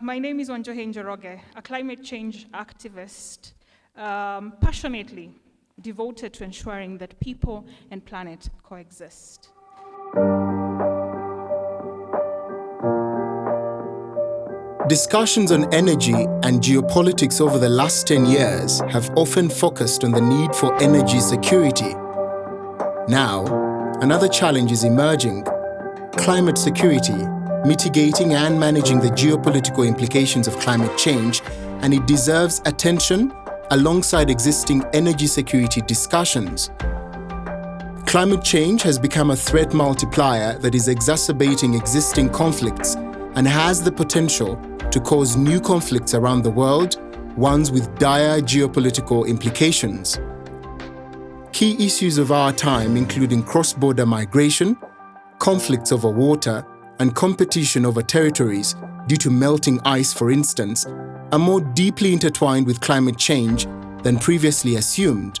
My name is Wanjohe Njoroge, a climate change activist, passionately devoted to ensuring that people and planet coexist. Discussions on energy and geopolitics over the last 10 years have often focused on the need for energy security. Now, another challenge is emerging: climate security, mitigating and managing the geopolitical implications of climate change, and it deserves attention alongside existing energy security discussions. Climate change has become a threat multiplier that is exacerbating existing conflicts and has the potential to cause new conflicts around the world, ones with dire geopolitical implications. Key issues of our time, including cross-border migration, conflicts over water, and competition over territories due to melting ice, for instance, are more deeply intertwined with climate change than previously assumed.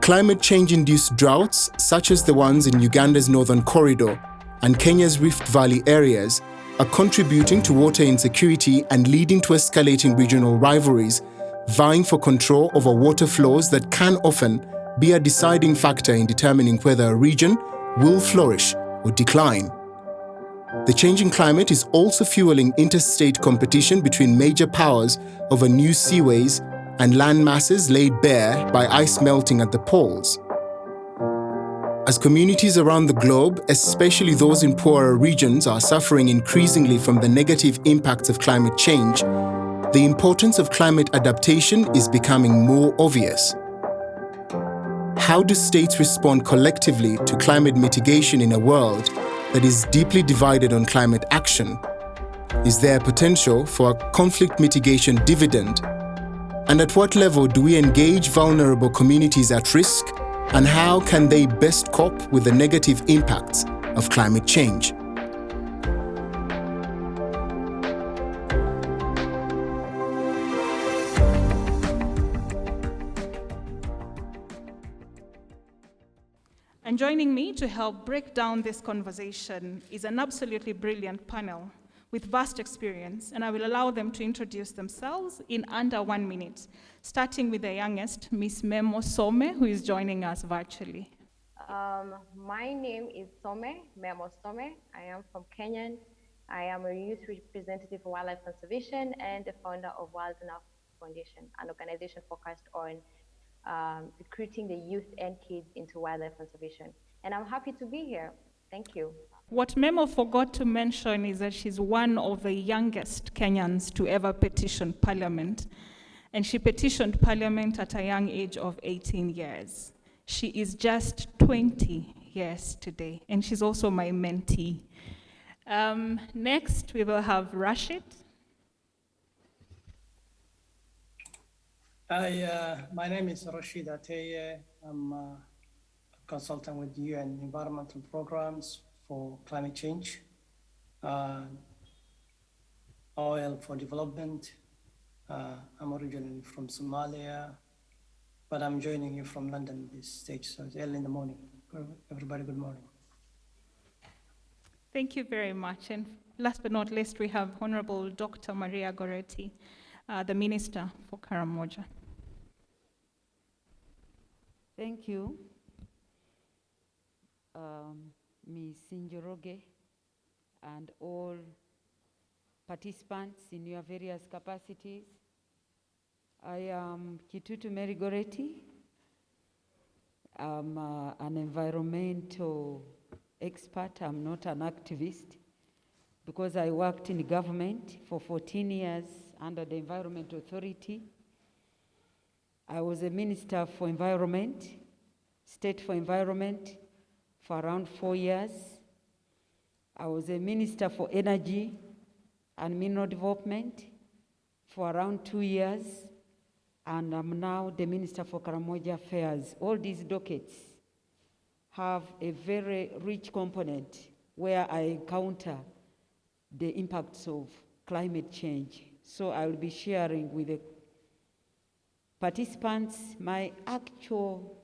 Climate change-induced droughts, such as the ones in Uganda's Northern Corridor and Kenya's Rift Valley areas, are contributing to water insecurity and leading to escalating regional rivalries, vying for control over water flows that can often be a deciding factor in determining whether a region will flourish or decline. The changing climate is also fueling interstate competition between major powers over new seaways and land masses laid bare by ice melting at the poles. As communities around the globe, especially those in poorer regions, are suffering increasingly from the negative impacts of climate change, the importance of climate adaptation is becoming more obvious. How do states respond collectively to climate mitigation in a world that is deeply divided on climate action? Is there potential for a conflict mitigation dividend? And at what level do we engage vulnerable communities at risk? And how can they best cope with the negative impacts of climate change? And joining me to help break down this conversation is an absolutely brilliant panel with vast experience, and I will allow them to introduce themselves in under 1 minute, starting with the youngest, Miss Memo Some, who is joining us virtually. My name is Memo Some. I am from Kenya. I am a youth representative for wildlife conservation and the founder of Wild Enough Foundation, an organization focused on recruiting the youth and kids into wildlife conservation. And I'm happy to be here. Thank you. What Memo forgot to mention is that she's one of the youngest Kenyans to ever petition Parliament. And she petitioned Parliament at a young age of 18 years. She is just 20 years today, and she's also my mentee. Next, we will have Rashid. Hi, my name is Rashid Ateye. I'm a consultant with UN Environmental Programs for Climate Change, Oil for Development. I'm originally from Somalia, but I'm joining you from London this stage, so it's early in the morning. Everybody, good morning. Thank you very much. And last but not least, we have Honorable Dr. Maria Goretti, the Minister for Karamoja. Thank you, Ms. Njoroge, and all participants in your various capacities. I am Kitutu Mary Goretti. I'm an environmental expert. I'm not an activist because I worked in government for 14 years under the Environment Authority. I was a Minister for Environment, State for Environment for around 4 years. I was a Minister for Energy and Mineral Development for around 2 years. and I'm now the Minister for Karamoja Affairs. All these dockets have a very rich component where I encounter the impacts of climate change. So I will be sharing with the participants my actual,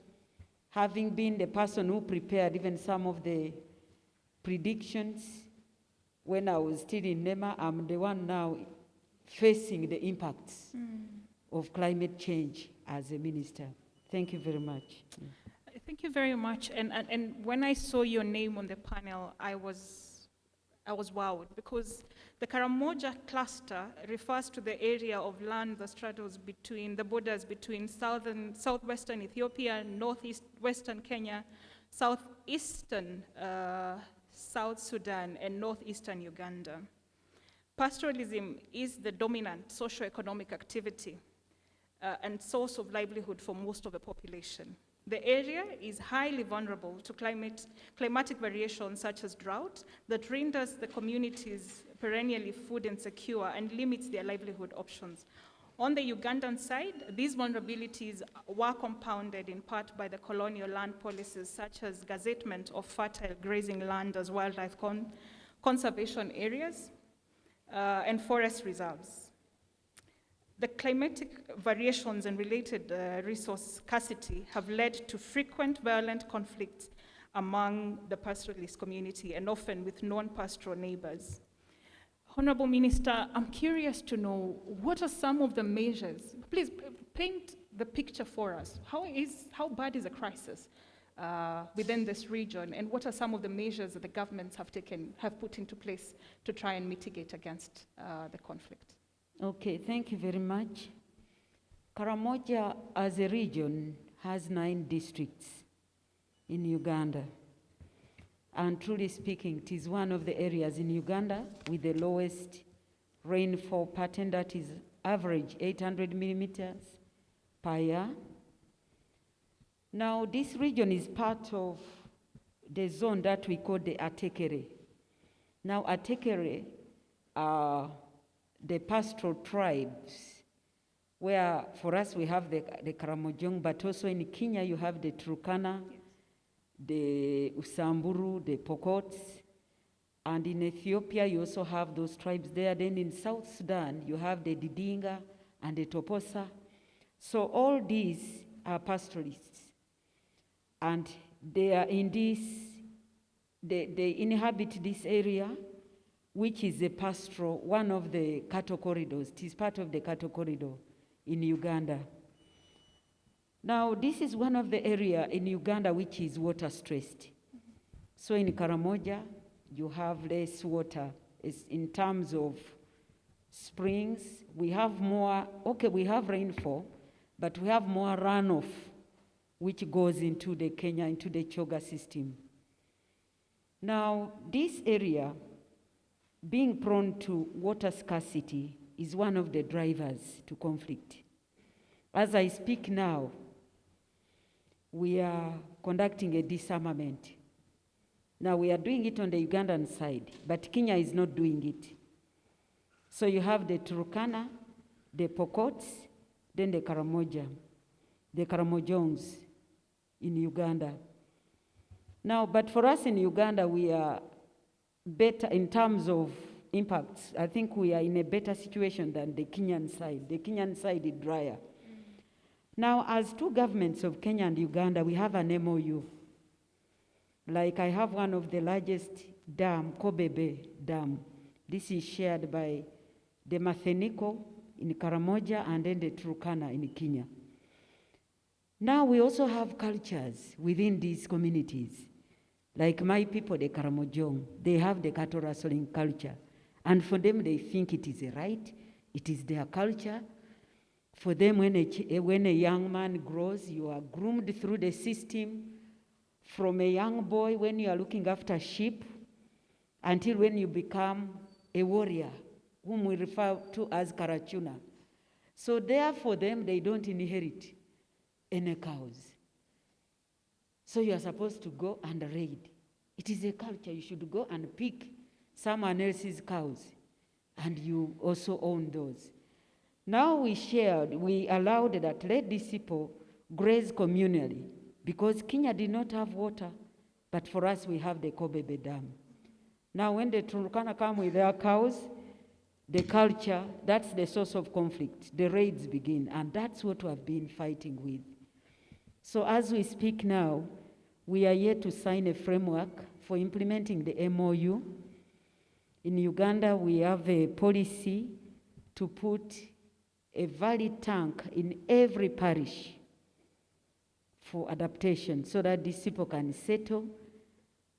having been the person who prepared even some of the predictions when I was still in NEMA. I'm the one now facing the impacts of climate change as a minister. Thank you very much. Thank you very much. And when I saw your name on the panel, I was wowed, because the Karamoja cluster refers to the area of land that straddles between the borders between southwestern Ethiopia, northwestern Kenya, southeastern South Sudan, and northeastern Uganda. Pastoralism is the dominant socio-economic activity and source of livelihood for most of the population. The area is highly vulnerable to climatic variations such as drought that renders the communities perennially food insecure and limits their livelihood options. On the Ugandan side, these vulnerabilities were compounded in part by the colonial land policies such as gazettement of fertile grazing land as wildlife conservation areas and forest reserves. The climatic variations and related resource scarcity have led to frequent violent conflicts among the pastoralist community and often with non-pastoral neighbors. Honorable Minister, I'm curious to know, what are some of the measures? Please paint the picture for us. How bad is the crisis within this region, and what are some of the measures that the governments have put into place to try and mitigate against the conflict? Okay, thank you very much. Karamoja as a region has 9 districts in Uganda. And truly speaking, it is one of the areas in Uganda with the lowest rainfall pattern, that is average 800 millimeters per year. Now, this region is part of the zone that we call the Atekere. Now, Atekere are the pastoral tribes, where for us we have the Karamojong, but also in Kenya you have the Turkana, the Usamburu, the Pokots, and in Ethiopia you also have those tribes there. Then in South Sudan you have the Didinga and the Toposa. So all these are pastoralists, and they are in this, they inhabit this area, which is a pastoral, one of the cattle corridors. It is part of the cattle corridor in Uganda. Now, this is one of the area in Uganda which is water stressed. So in Karamoja, you have less water. It's in terms of springs, we have more, okay, we have rainfall, but we have more runoff, which goes into the Kenya, into the Choga system. Now, this area, being prone to water scarcity, is one of the drivers to conflict. As I speak now, we are conducting a disarmament. Now, we are doing it on the Ugandan side, but Kenya is not doing it. So you have the Turkana, the Pokots, then the Karamoja, the Karamojongs in Uganda. Now, but for us in Uganda, we are better in terms of impacts. I think we are in a better situation than the Kenyan side. The Kenyan side is drier. Now, as two governments of Kenya and Uganda, we have an MOU. Like I have one of the largest dam, Kobebe Dam. This is shared by the Matheniko in Karamoja and then the Turkana in Kenya. Now we also have cultures within these communities. Like my people, the Karamojong, they have the cattle rustling culture. And for them, they think it is a right, it is their culture. For them, when a young man grows, you are groomed through the system from a young boy when you are looking after sheep until when you become a warrior, whom we refer to as Karachuna. So therefore, them, they don't inherit any cows. So you are supposed to go and raid. It is a culture. You should go and pick someone else's cows, and you also own those. Now we allowed that let these people graze communally, because Kenya did not have water, but for us we have the Kobebe Dam. Now when the Turkana come with their cows, the culture, that's the source of conflict. The raids begin, and that's what we have been fighting with. So as we speak now, we are yet to sign a framework for implementing the MOU. In Uganda, we have a policy to put a valid tank in every parish for adaptation, so that these people can settle,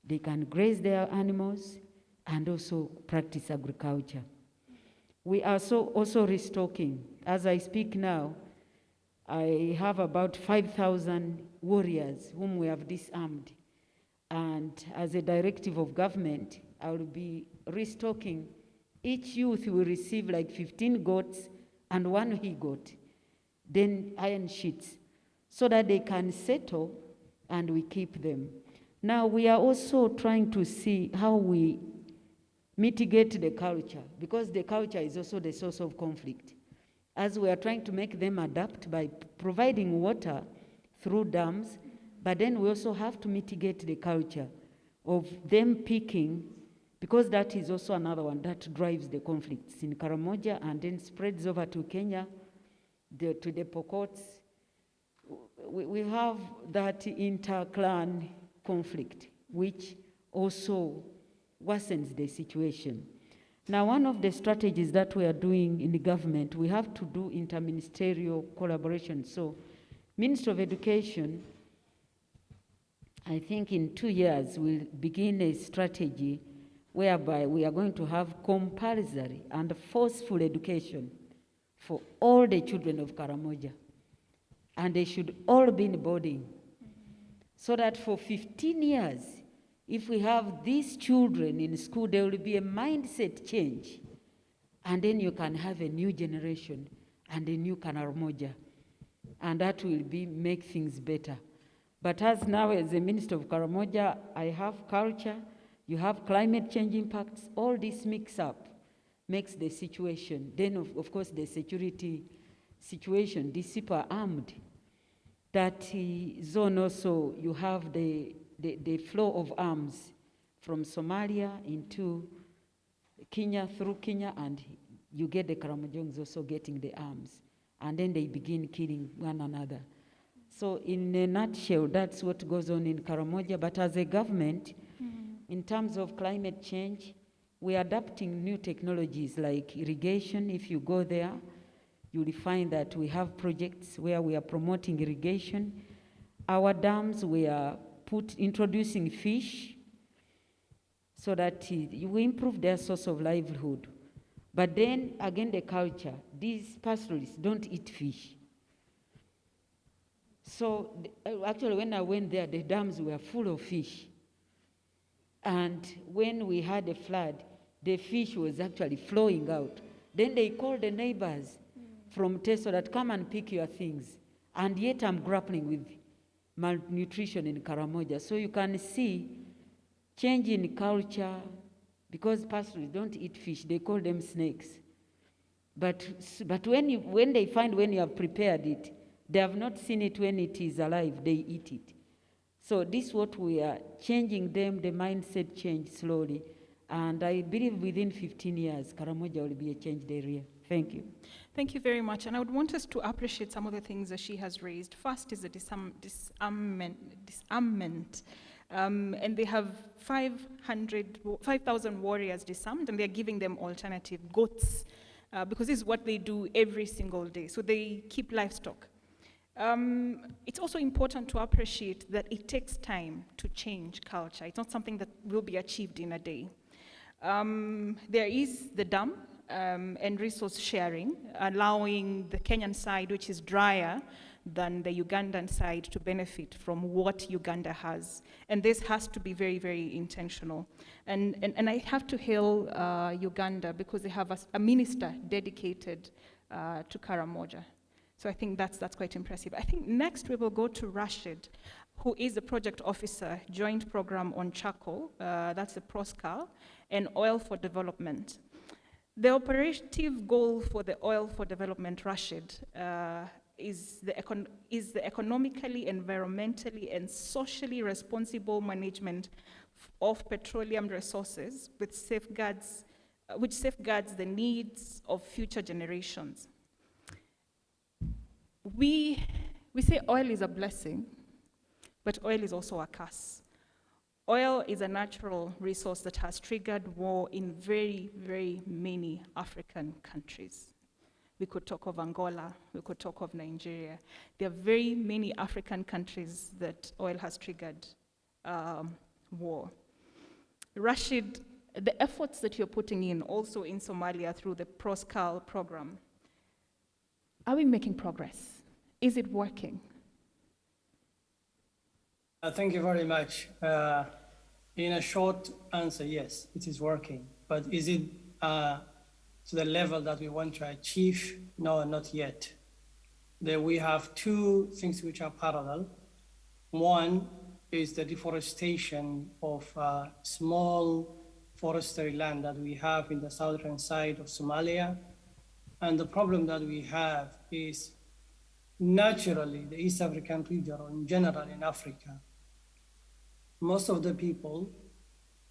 they can graze their animals, and also practice agriculture. We are also restocking. As I speak now, I have about 5,000 warriors whom we have disarmed. And as a directive of government, I will be restocking. Each youth will receive like 15 goats and 1 he-goat, then iron sheets, so that they can settle and we keep them. Now we are also trying to see how we mitigate the culture, because the culture is also the source of conflict. As we are trying to make them adapt by providing water through dams, but then we also have to mitigate the culture of them picking, because that is also another one that drives the conflicts in Karamoja and then spreads over to Kenya, to the Pokots. We have that inter-clan conflict, which also worsens the situation. Now, one of the strategies that we are doing in the government, we have to do interministerial collaboration. So, Minister of Education, I think in 2 years, we'll begin a strategy whereby we are going to have compulsory and forceful education for all the children of Karamoja. And they should all be in boarding. So that for 15 years, if we have these children in school, there will be a mindset change. And then you can have a new generation and a new Karamoja. And that will make things better. But as now, as a Minister of Karamoja, I have culture, you have climate change impacts, all this mix up makes the situation. Then, of course, the security situation, these people are armed. That zone also, you have the flow of arms from Somalia into Kenya, through Kenya, and you get the Karamojongs also getting the arms. And then they begin killing one another. So in a nutshell, that's what goes on in Karamoja. But as a government, in terms of climate change, we're adapting new technologies like irrigation. If you go there, you'll find that we have projects where we are promoting irrigation. Our dams, we are introducing fish so that we improve their source of livelihood. But then, again, the culture. These pastoralists don't eat fish. So, actually, when I went there, the dams were full of fish. And when we had a flood, the fish was actually flowing out. Then they called the neighbors from Teso that come and pick your things. And yet I'm grappling with malnutrition in Karamoja. So you can see change in culture, because pastoralists don't eat fish, they call them snakes. But when they find when you have prepared it, they have not seen it when it is alive, they eat it. So this is what we are changing them, the mindset change slowly. And I believe within 15 years, Karamoja will be a changed area. Thank you. Thank you very much. And I would want us to appreciate some of the things that she has raised. First is the disarmament. And they have 5,000 warriors disarmed, and they're giving them alternative goats, because this is what they do every single day. So they keep livestock. It's also important to appreciate that it takes time to change culture. It's not something that will be achieved in a day. There is the dam and resource sharing, allowing the Kenyan side, which is drier than the Ugandan side, to benefit from what Uganda has. And this has to be very, very intentional. And I have to hail Uganda because they have a minister dedicated to Karamoja. So I think that's quite impressive. I think next we will go to Rashid, who is the project officer, joint program on charcoal, that's the PROSCAL, and oil for development. The operative goal for the Oil for Development, Rashid, is the economically, environmentally, and socially responsible management of petroleum resources which safeguards the needs of future generations. We say oil is a blessing, but oil is also a curse. Oil is a natural resource that has triggered war in very, very many African countries. We could talk of Angola, we could talk of Nigeria. There are very many African countries that oil has triggered war. Rashid, the efforts that you're putting in also in Somalia through the PROSCAL program, are we making progress? Is it working? Thank you very much. In a short answer, yes, it is working. But is it to the level that we want to achieve? No, not yet. We have two things which are parallel. One is the deforestation of small forestry land that we have in the southern side of Somalia. And the problem that we have is naturally the East African region, or in general in Africa, most of the people,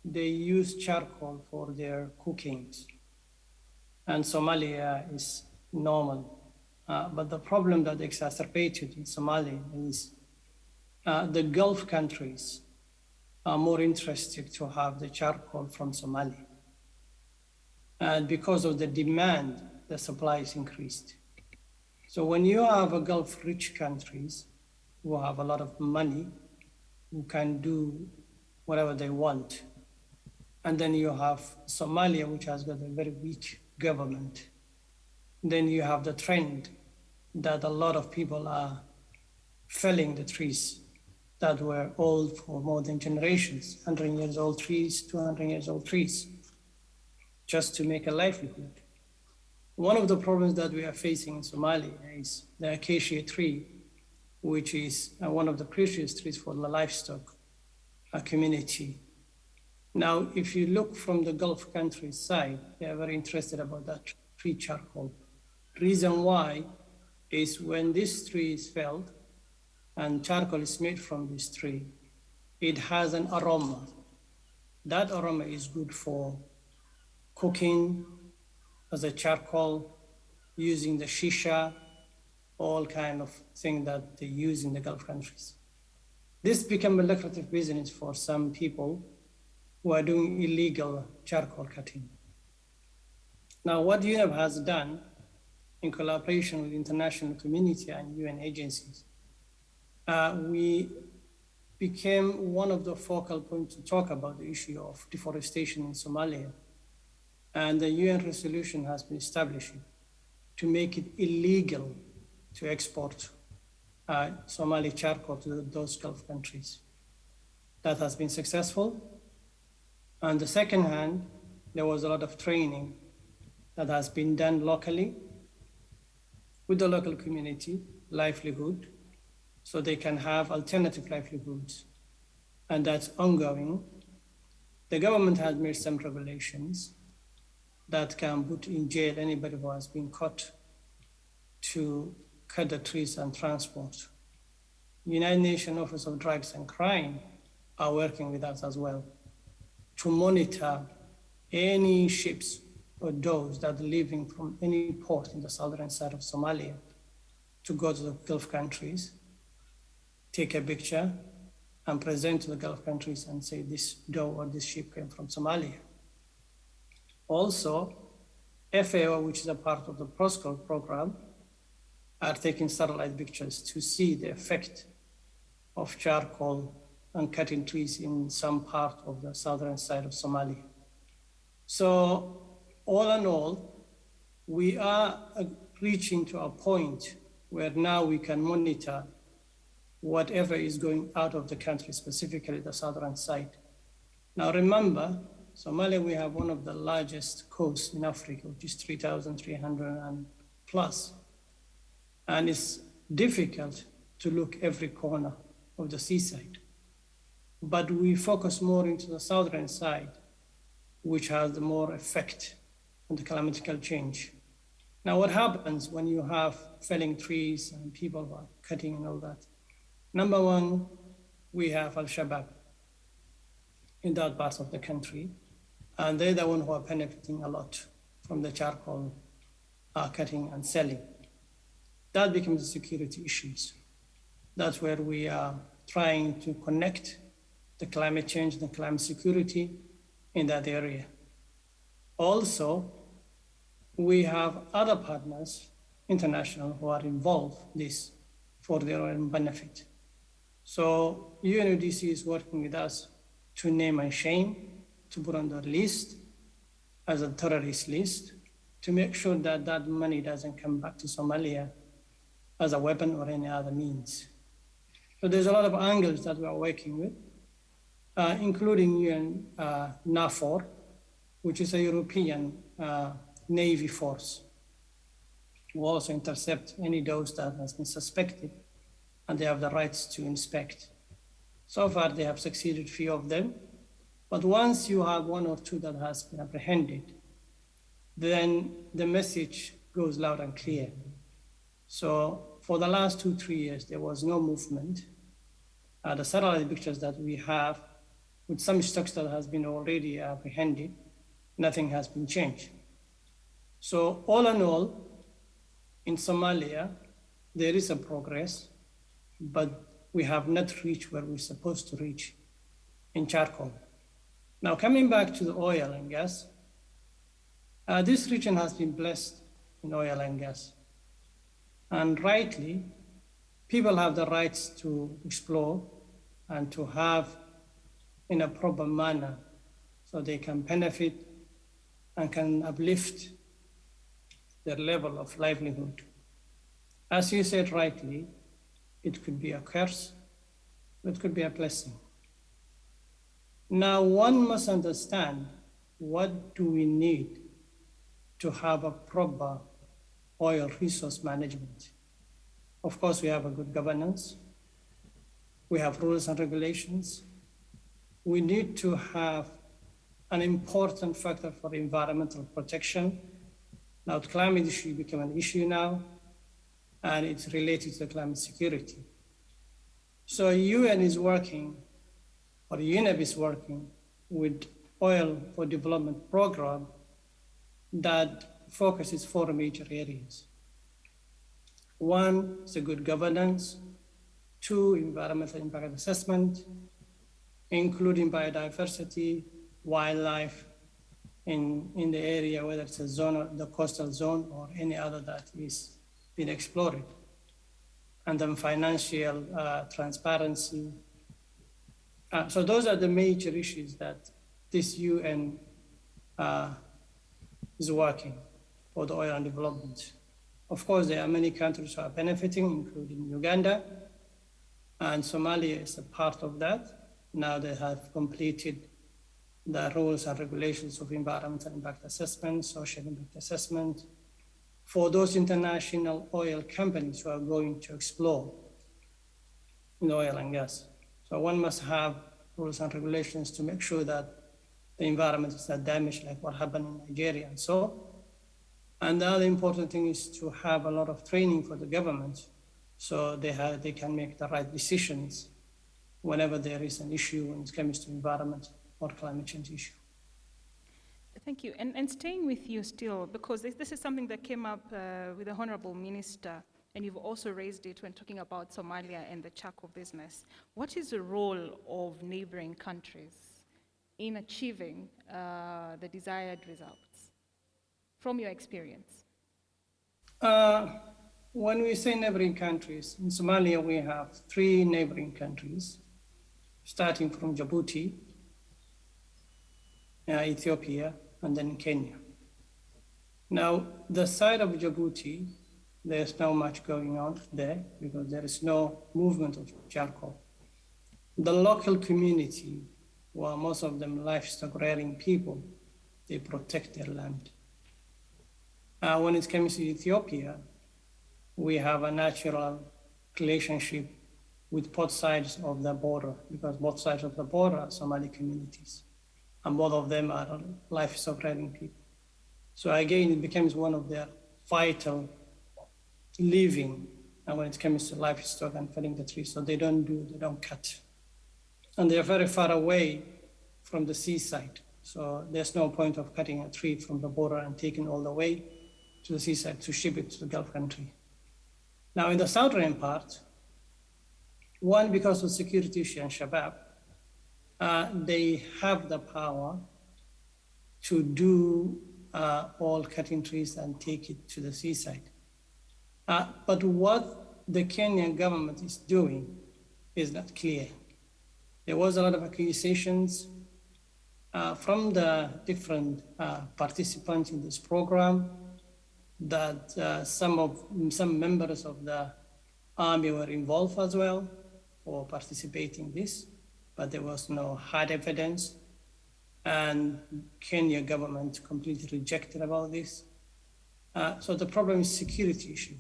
they use charcoal for their cookings. And Somalia is normal. But the problem that exacerbated in Somalia is the Gulf countries are more interested to have the charcoal from Somalia. And because of the demand, the supply is increased. So when you have a Gulf-rich countries who have a lot of money, who can do whatever they want, and then you have Somalia, which has got a very weak government, then you have the trend that a lot of people are felling the trees that were old for more than generations, 100 years old trees, 200 years old trees, just to make a livelihood. One of the problems that we are facing in Somalia is the acacia tree, which is one of the precious trees for the livestock community. Now, if you look from the Gulf countries side, they are very interested about that tree charcoal. Reason why is when this tree is felled and charcoal is made from this tree, it has an aroma. That aroma is good for cooking as a charcoal, using the shisha, all kind of thing that they use in the Gulf countries. This became a lucrative business for some people who are doing illegal charcoal cutting. Now, what UNEP has done in collaboration with the international community and UN agencies, we became one of the focal points to talk about the issue of deforestation in Somalia. And the UN resolution has been established to make it illegal to export Somali charcoal to those Gulf countries. That has been successful. On the second hand, there was a lot of training that has been done locally with the local community, livelihood, so they can have alternative livelihoods. And that's ongoing. The government has made some regulations that can put in jail anybody who has been caught to cut the trees and transport. United Nations Office of Drugs and Crime are working with us as well to monitor any ships or those that are leaving from any port in the southern side of Somalia to go to the Gulf countries, take a picture and present to the Gulf countries and say this dough or this ship came from Somalia. Also, FAO, which is a part of the PROSCAL program, are taking satellite pictures to see the effect of charcoal and cutting trees in some part of the southern side of Somalia. So all in all, we are reaching to a point where now we can monitor whatever is going out of the country, specifically the southern side. Now remember, Somalia, we have one of the largest coasts in Africa, which is 3,300 and plus. And it's difficult to look every corner of the seaside. But we focus more into the southern side, which has the more effect and the climatical change. Now, what happens when you have felling trees and people are cutting and all that? Number one, we have Al-Shabaab in that part of the country, and they're the ones who are benefiting a lot from the charcoal cutting and selling. That becomes security issues. That's where we are trying to connect the climate change and climate security in that area. Also, we have other partners, international, who are involved in this for their own benefit. So UNODC is working with us to name and shame, to put on the list as a terrorist list, to make sure that that money doesn't come back to Somalia as a weapon or any other means. So there's a lot of angles that we are working with, including UN NAFOR, which is a European Navy force, who also intercept any dose that has been suspected, and they have the rights to inspect. So far, they have succeeded, few of them, but once you have one or two that has been apprehended, then the message goes loud and clear. So for the last 2-3 years, there was no movement. The satellite pictures that we have, with some stocks that has been already apprehended, nothing has been changed. So all in all, in Somalia, there is a progress, but we have not reached where we're supposed to reach in charcoal. Now, coming back to the oil and gas, this region has been blessed in oil and gas. And rightly, people have the rights to explore and to have in a proper manner so they can benefit and can uplift their level of livelihood. As you said rightly, it could be a curse, it could be a blessing. Now, one must understand, what do we need to have a proper oil resource management? Of course, we have a good governance. We have rules and regulations. We need to have an important factor for environmental protection. Now, the climate issue became an issue now, and it's related to climate security. So UN is working, or UNEP is working with Oil for Development program that focuses 4 major areas. 1 is a good governance. 2, environmental impact assessment, including biodiversity, wildlife in the area, whether it's a zone, or the coastal zone, or any other that is being explored. And then financial transparency. So those are the major issues that this UN is working for the oil and development. Of course, there are many countries who are benefiting, including Uganda, and Somalia is a part of that. Now they have completed the rules and regulations of environmental impact assessment, social impact assessment, for those international oil companies who are going to explore in oil and gas. So one must have rules and regulations to make sure that the environment is not damaged like what happened in Nigeria and so. And the other important thing is to have a lot of training for the government so they can make the right decisions whenever there is an issue when it comes to environment or climate change issue. Thank you. And staying with you still, because this is something that came up with the Honorable Minister, and you've also raised it when talking about Somalia and the charcoal business. What is the role of neighboring countries in achieving the desired results, from your experience? When we say neighboring countries, in Somalia we have 3 neighboring countries, starting from Djibouti, Ethiopia, and then Kenya. Now, the side of Djibouti, there's not much going on there because there is no movement of charcoal. The local community, well, most of them livestock rearing people, they protect their land. When it comes to Ethiopia, we have a natural relationship with both sides of the border, because both sides of the border are Somali communities, and both of them are livestock rearing people. So again, it becomes one of their vital living when it comes to livestock and felling the trees. So they don't cut. And they are very far away from the seaside. So there's no point of cutting a tree from the border and taking all the way to the seaside to ship it to the Gulf country. Now in the southern part, one, because of security issue and Shabab, they have the power to do all cutting trees and take it to the seaside. But what the Kenyan government is doing is not clear. There was a lot of accusations from the different participants in this program that some members of the army were involved as well or participating in this, but there was no hard evidence. And Kenya government completely rejected about this. So the problem is security issue.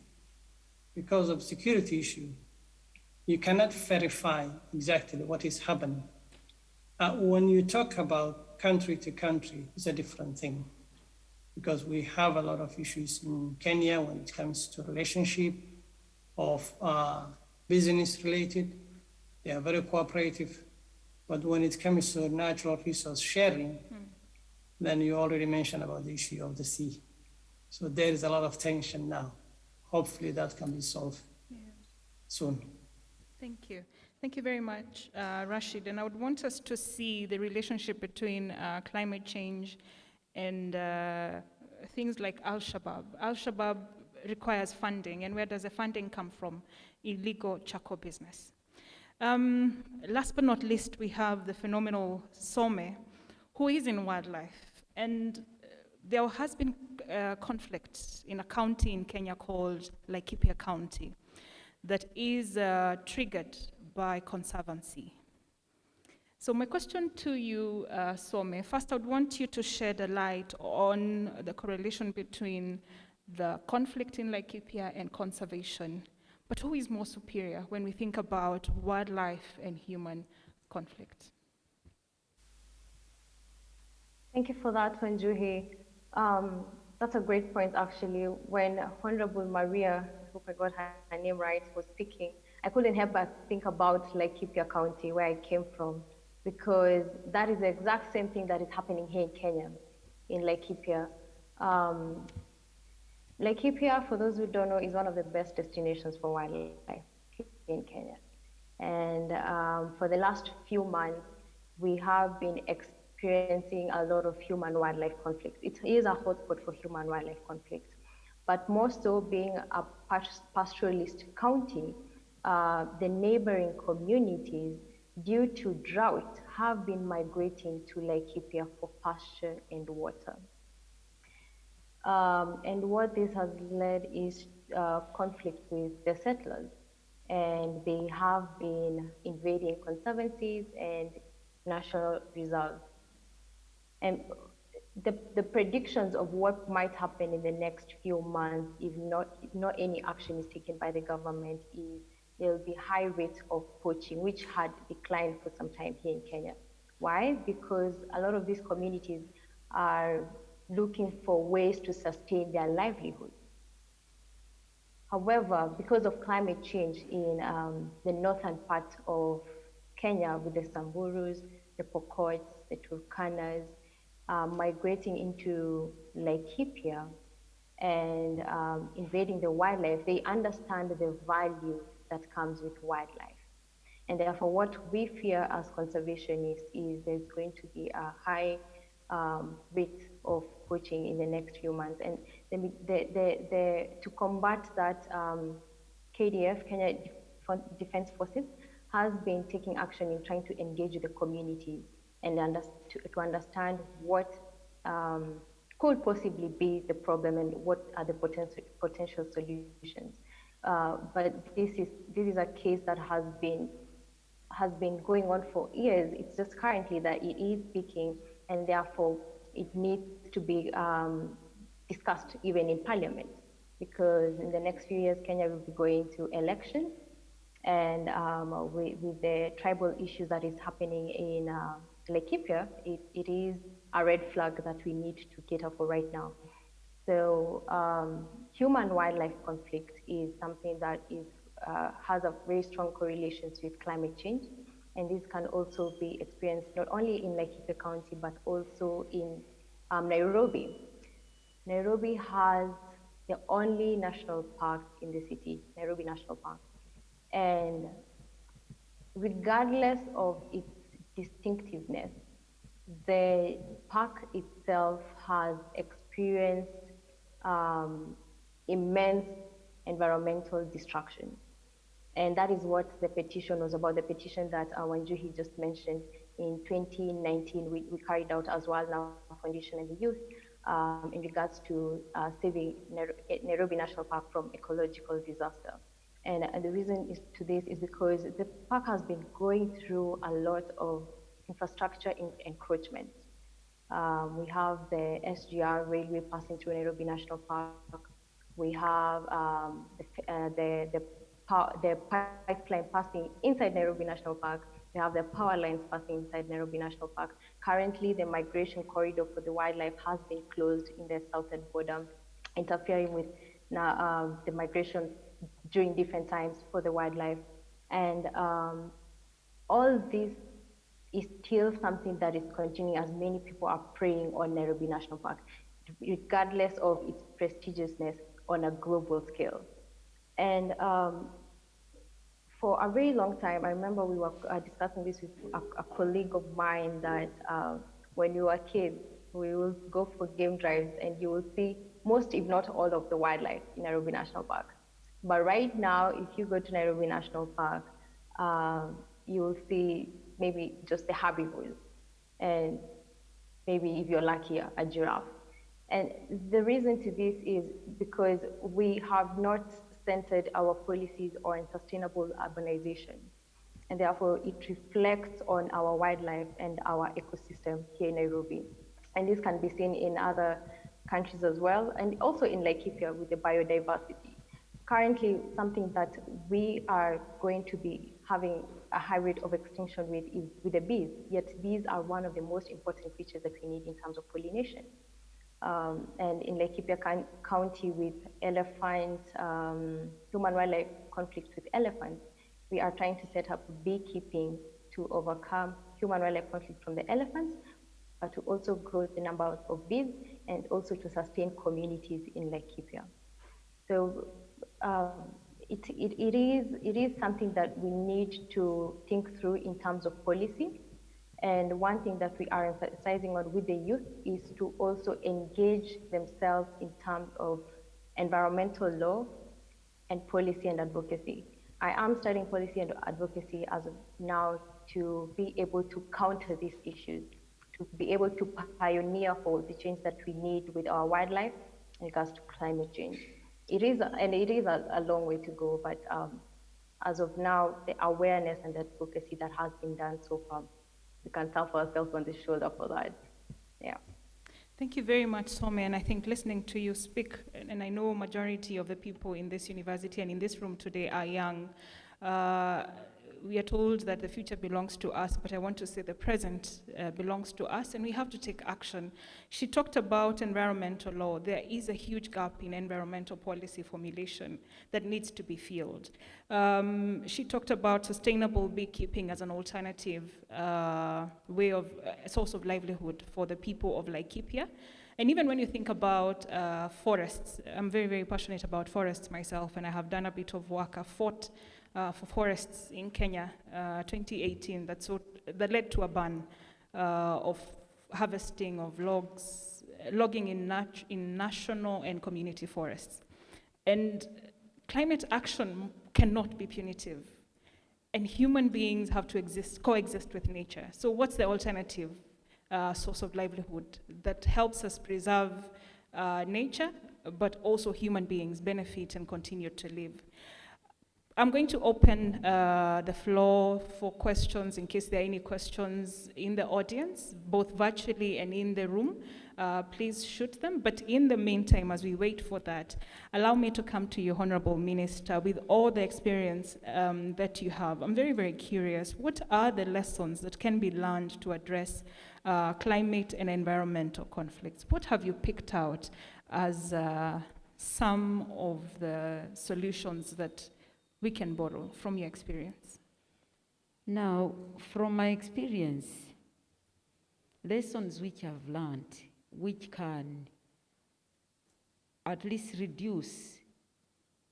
Because of security issue, you cannot verify exactly what is happening. When you talk about country to country, it's a different thing because we have a lot of issues in Kenya when it comes to relationship of business related. They are very cooperative, but when it comes to natural resource sharing, then you already mentioned about the issue of the sea. So there is a lot of tension now. Hopefully that can be solved soon. Thank you. Thank you very much, Rashid. And I would want us to see the relationship between climate change and things like Al-Shabaab. Al-Shabaab requires funding, and where does the funding come from? Illegal charcoal business. Last but not least, we have the phenomenal Some, who is in wildlife. And there has been conflict in a county in Kenya called Laikipia County that is triggered by conservancy. So my question to you, Some, first I would want you to shed a light on the correlation between the conflict in Laikipia and conservation. But who is more superior when we think about wildlife and human conflict? Thank you for that, Wanjuhi. That's a great point, actually. When Honorable Maria, I hope I got her name right, was speaking, I couldn't help but think about Laikipia County, where I came from, because that is the exact same thing that is happening here in Kenya, in Laikipia. Laikipia, for those who don't know, is one of the best destinations for wildlife in Kenya. And for the last few months, we have been experiencing a lot of human-wildlife conflicts. It is a hotspot for human-wildlife conflicts, but more so being a pastoralist county, the neighboring communities, due to drought, have been migrating to Laikipia for pasture and water. And what this has led is conflict with the settlers, and they have been invading conservancies and national reserves. And the predictions of what might happen in the next few months, if not any action is taken by the government, is there will be high rates of poaching, which had declined for some time here in Kenya. Why? Because a lot of these communities are looking for ways to sustain their livelihood. However, because of climate change in the northern part of Kenya, with the Samburus, the Pokots, the Turkanas, migrating into Laikipia and invading the wildlife, they understand the value that comes with wildlife. And therefore, what we fear as conservationists is there's going to be a high rate of poaching in the next few months. And to combat that, KDF, Kenya Defense Forces, has been taking action in trying to engage the communities and to understand what could possibly be the problem and what are the potential solutions. But this is a case that has been going on for years. It's just currently that it is peaking, and therefore it needs to be discussed even in Parliament, because in the next few years Kenya will be going to election, and with the tribal issues that is happening in Laikipia, it is a red flag that we need to cater for right now. So human-wildlife conflict is something that has a very strong correlation with climate change. And this can also be experienced not only in Laikipia County, but also in Nairobi. Nairobi has the only national park in the city, Nairobi National Park. And regardless of its distinctiveness, the park itself has experienced immense environmental destruction. And that is what the petition was about, the petition that Wanjuhi just mentioned. In 2019, we carried out as well now Foundation and the youth in regards to saving Nairobi National Park from ecological disaster. And the reason to this is because the park has been going through a lot of infrastructure encroachment. We have the SGR railway passing through Nairobi National Park. We have the pipeline passing inside Nairobi National Park. We have the power lines passing inside Nairobi National Park. Currently, the migration corridor for the wildlife has been closed in the southern border, interfering with the migration during different times for the wildlife. And all this is still something that is continuing, as many people are preying on Nairobi National Park, regardless of its prestigiousness on a global scale. And for a very long time, I remember we were discussing this with a colleague of mine that when you were kids, we will go for game drives and you will see most, if not all, of the wildlife in Nairobi National Park. But right now, if you go to Nairobi National Park, you will see maybe just the herbivores, and maybe if you're lucky, a giraffe. And the reason to this is because we have not centered our policies on sustainable urbanization. And therefore, it reflects on our wildlife and our ecosystem here in Nairobi. And this can be seen in other countries as well, and also in Laikipia with the biodiversity. Currently, something that we are going to be having a high rate of extinction with is with the bees, yet bees are one of the most important features that we need in terms of pollination. And in Laikipia County with elephants, human-wildlife conflict with elephants, we are trying to set up beekeeping to overcome human-wildlife conflict from the elephants, but to also grow the number of bees and also to sustain communities in Laikipia. So it is something that we need to think through in terms of policy. And one thing that we are emphasizing on with the youth is to also engage themselves in terms of environmental law and policy and advocacy. I am studying policy and advocacy as of now to be able to counter these issues, to be able to pioneer for the change that we need with our wildlife in regards to climate change. It is a long way to go, but as of now, the awareness and the advocacy that has been done so far, we can tap ourselves on the shoulder for that. Yeah. Thank you very much, Some. And I think listening to you speak, and I know majority of the people in this university and in this room today are young. We are told that the future belongs to us, but I want to say the present belongs to us, and we have to take action. She talked about environmental law. There is a huge gap in environmental policy formulation that needs to be filled. She talked about sustainable beekeeping as an alternative way of, a source of livelihood for the people of Laikipia. And even when you think about forests, I'm very, very passionate about forests myself, and I have done a bit of work. I fought for forests in Kenya, 2018, that led to a ban of harvesting of logging in national and community forests. And climate action cannot be punitive, and human beings have to coexist with nature. So what's the alternative source of livelihood that helps us preserve nature, but also human beings benefit and continue to live? I'm going to open the floor for questions in case there are any questions in the audience, both virtually and in the room. Please shoot them. But in the meantime, as we wait for that, allow me to come to you, Honorable Minister, with all the experience that you have. I'm very, very curious. What are the lessons that can be learned to address climate and environmental conflicts? What have you picked out as some of the solutions that we can borrow from your experience? Now, from my experience, lessons which I've learned, which can at least reduce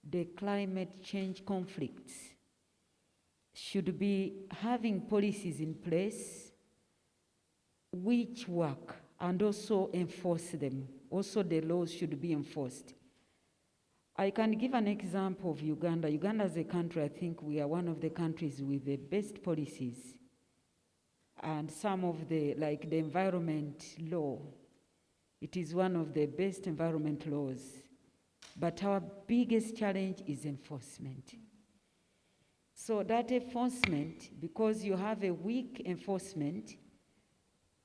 the climate change conflicts, should be having policies in place which work and also enforce them. Also, the laws should be enforced. I can give an example of Uganda. Uganda as a country, I think we are one of the countries with the best policies. And some of the, like the environment law, it is one of the best environment laws. But our biggest challenge is enforcement. So that enforcement, because you have a weak enforcement,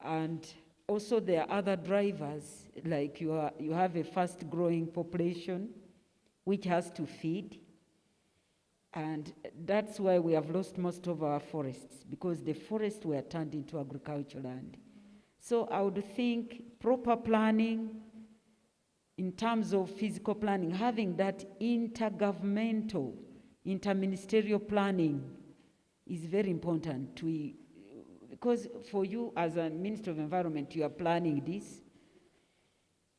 and also there are other drivers, like you have a fast-growing population, which has to feed, and that's why we have lost most of our forests, because the forests were turned into agricultural land. So I would think proper planning, in terms of physical planning, having that intergovernmental, interministerial planning is very important because for you as a Minister of Environment, you are planning this.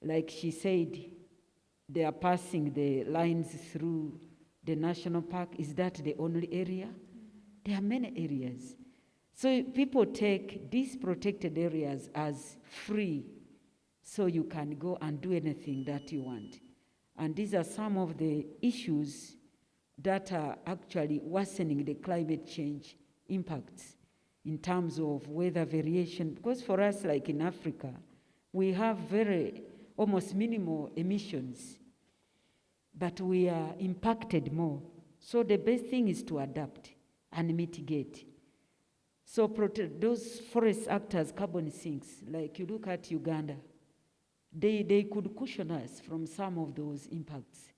Like she said, they are passing the lines through the national park. Is that the only area? There are many areas. So people take these protected areas as free, so you can go and do anything that you want. And these are some of the issues that are actually worsening the climate change impacts in terms of weather variation. Because for us, like in Africa, we have almost minimal emissions, but we are impacted more. So the best thing is to adapt and mitigate. So those forest act as carbon sinks, like you look at Uganda, they could cushion us from some of those impacts,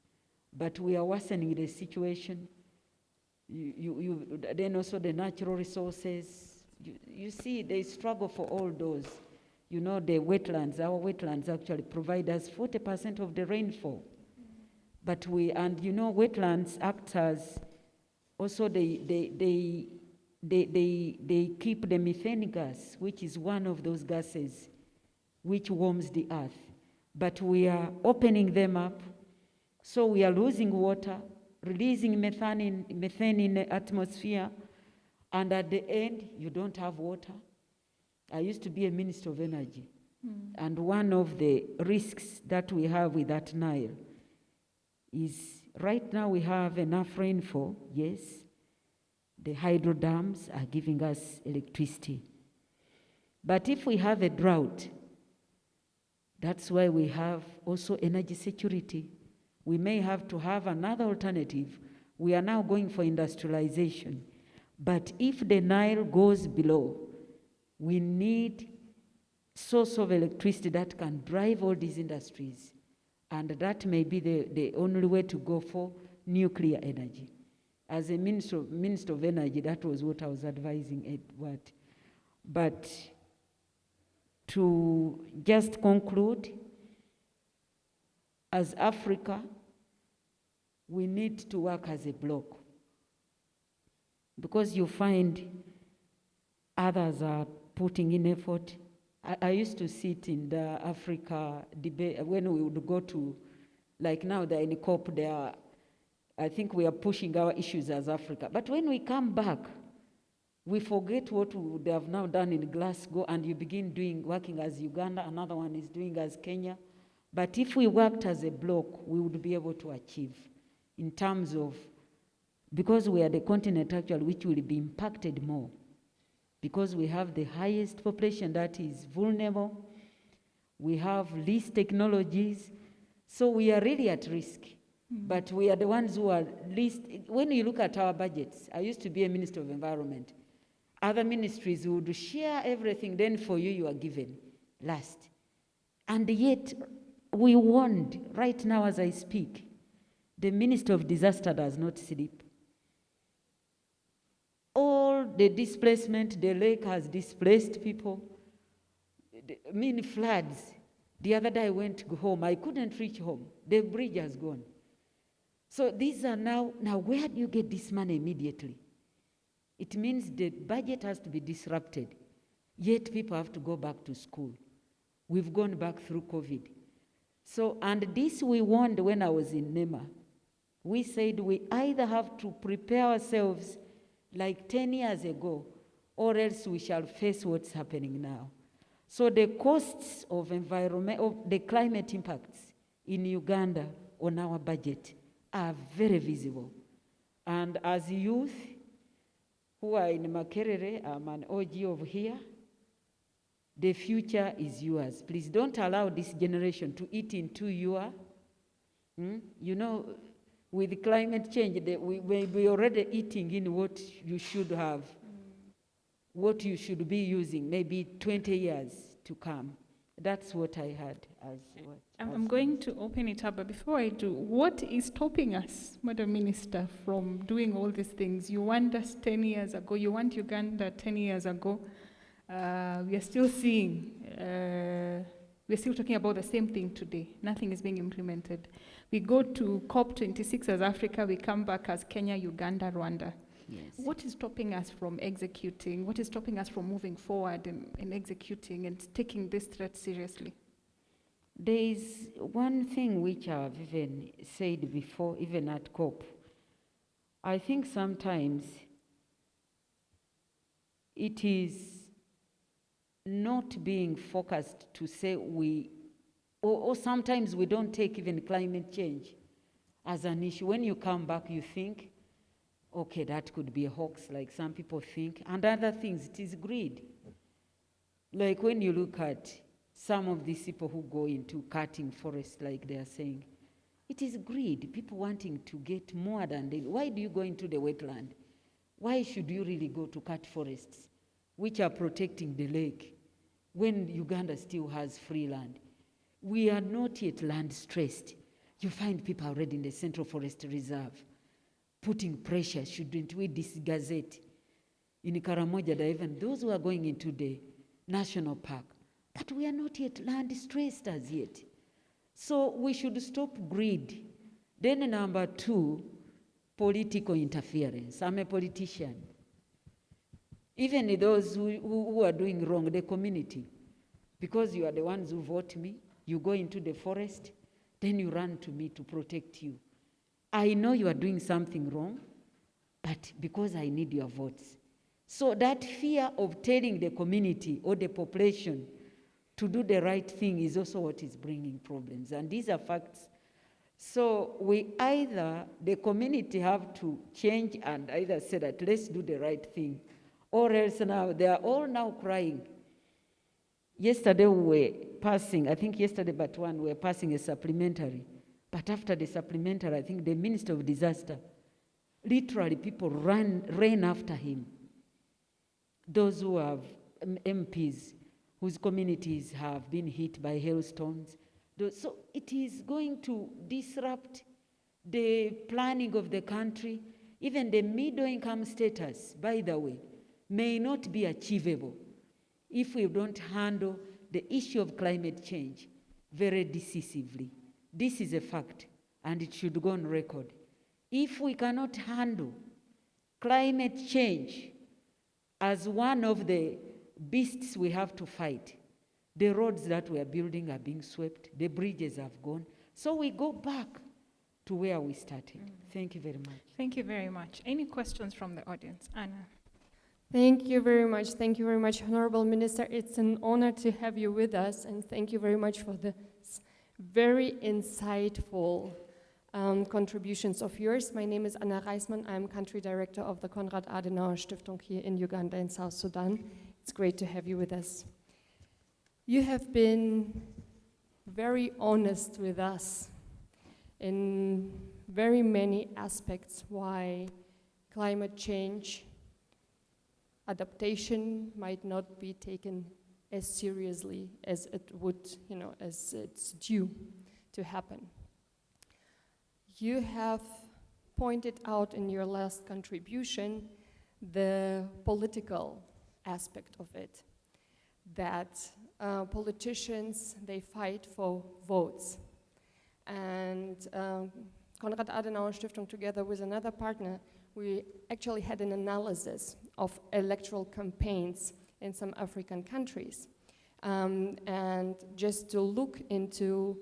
but we are worsening the situation. Then also the natural resources, you see they struggle for all those. You know, the wetlands, our wetlands actually provide us 40% of the rainfall. But wetlands act as, also they keep the methane gas, which is one of those gases which warms the earth. But we are opening them up, so we are losing water, releasing methane in the atmosphere, and at the end, you don't have water. I used to be a Minister of Energy, and one of the risks that we have with that Nile is right now we have enough rainfall, yes. The hydro dams are giving us electricity. But if we have a drought, that's why we have also energy security. We may have to have another alternative. We are now going for industrialization. But if the Nile goes below, we need source of electricity that can drive all these industries. And that may be the only way to go for nuclear energy. As a Minister of Energy, that was what I was advising. But to just conclude, as Africa, we need to work as a bloc, because you find others are putting in effort. I used to sit in the Africa debate when we would go to, like now they're in COP, I think we are pushing our issues as Africa. But when we come back, we forget what they have now done in Glasgow, and you begin working as Uganda, another one is doing as Kenya. But if we worked as a bloc, we would be able to achieve in terms of, because we are the continent actually which will be impacted more, because we have the highest population that is vulnerable, we have least technologies, so we are really at risk. But we are the ones who are least. When you look at our budgets, I used to be a Minister of Environment. Other ministries would share everything, then for you are given last. And yet, we warned, right now as I speak, the Minister of Disaster does not sleep. All the displacement, the lake has displaced people. Floods. The other day I went home, I couldn't reach home. The bridge has gone. So these are now where do you get this money immediately? It means the budget has to be disrupted, yet people have to go back to school. We've gone back through COVID. So, and this we warned when I was in NEMA. We said we either have to prepare ourselves like 10 years ago, or else we shall face what's happening now. So the costs of the climate impacts in Uganda on our budget are very visible. And as youth who are in Makerere, I'm an OG over here, the future is yours. Please don't allow this generation to eat into your, you know, with climate change, we may be already eating in what you should have, what you should be using, maybe 20 years to come. That's what I had as what. I'm going to open it up, but before I do, what is stopping us, Madam Minister, from doing all these things? You want us 10 years ago, you want Uganda 10 years ago. We are still seeing, we're still talking about the same thing today. Nothing is being implemented. We go to COP26 as Africa, we come back as Kenya, Uganda, Rwanda. Yes. What is stopping us from executing? What is stopping us from moving forward and executing and taking this threat seriously? There is one thing which I've even said before, even at COP. I think sometimes it is not being focused to say or sometimes we don't take even climate change as an issue. When you come back, you think, okay, that could be a hoax, like some people think, and other things, it is greed. Like when you look at some of these people who go into cutting forests, like they are saying, it is greed, people wanting to get more than they. Why do you go into the wetland? Why should you really go to cut forests, which are protecting the lake, when Uganda still has free land? We are not yet land stressed. You find people already in the Central Forest Reserve putting pressure, shouldn't we disgazette? In Karamoja, even those who are going into the national park, but we are not yet land stressed as yet. So we should stop greed. Then number 2, political interference. I'm a politician. Even those who are doing wrong, the community, because you are the ones who vote me, you go into the forest, then you run to me to protect you. I know you are doing something wrong, but because I need your votes. So that fear of telling the community or the population to do the right thing is also what is bringing problems. And these are facts. So the community have to change and either say that let's do the right thing, or else now they are all now crying. Yesterday we were passing, I think yesterday but one, we were passing a supplementary. But after the supplementary, I think the Minister of Disaster, literally people ran after him. Those who have MPs whose communities have been hit by hailstones. So it is going to disrupt the planning of the country. Even the middle income status, by the way, may not be achievable if we don't handle the issue of climate change very decisively. This is a fact, and it should go on record. If we cannot handle climate change as one of the beasts we have to fight, the roads that we are building are being swept, the bridges have gone, so we go back to where we started. Thank you very much. Thank you very much. Any questions from the audience? Anna. Thank you very much. Thank you very much, Honorable Minister. It's an honor to have you with us, and thank you very much for this very insightful contributions of yours. My name is Anna Reisman. I'm Country Director of the Konrad-Adenauer-Stiftung here in Uganda and South Sudan. It's great to have you with us. You have been very honest with us in very many aspects why climate change adaptation might not be taken as seriously as it would, as it's due to happen. You have pointed out in your last contribution the political aspect of it, that politicians, they fight for votes. And Konrad-Adenauer-Stiftung, together with another partner, we actually had an analysis of electoral campaigns in some African countries. And just to look into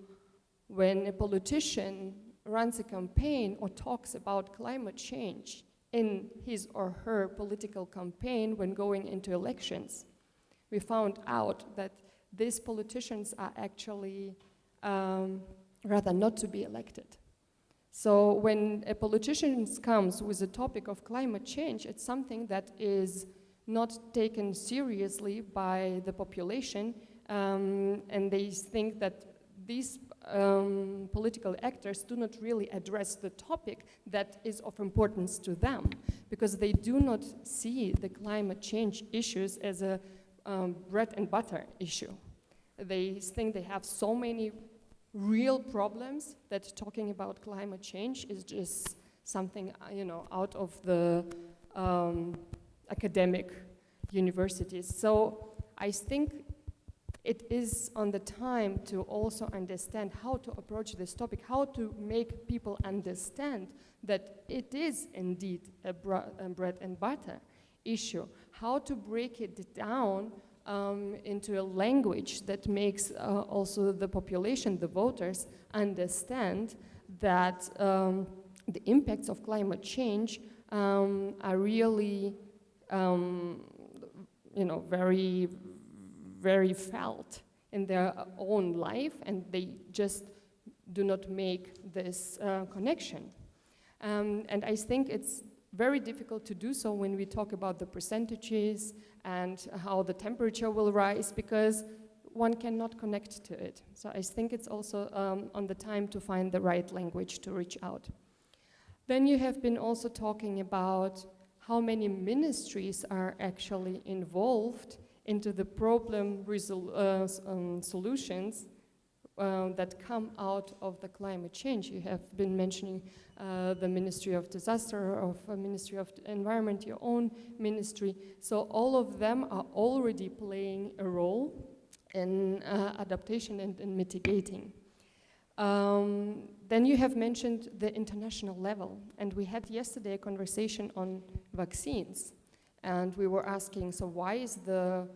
when a politician runs a campaign or talks about climate change in his or her political campaign when going into elections, we found out that these politicians are actually rather not to be elected. So when a politician comes with a topic of climate change, it's something that is not taken seriously by the population, and they think that these political actors do not really address the topic that is of importance to them, because they do not see the climate change issues as a bread and butter issue. They think they have so many real problems that talking about climate change is just something, out of the academic universities. So I think it is on the time to also understand how to approach this topic, how to make people understand that it is indeed a bread and butter issue, how to break it down into a language that makes also the population, the voters, understand that the impacts of climate change are really, very, very felt in their own life, and they just do not make this connection. And I think it's very difficult to do so when we talk about the percentages and how the temperature will rise, because one cannot connect to it. So I think it's also on the time to find the right language to reach out. Then you have been also talking about how many ministries are actually involved into the problem solutions that come out of the climate change. You have been mentioning the Ministry of Disaster, of Ministry of Environment, your own ministry. So all of them are already playing a role in adaptation and in mitigating. Then you have mentioned the international level, and we had yesterday a conversation on vaccines, and we were asking, so why is the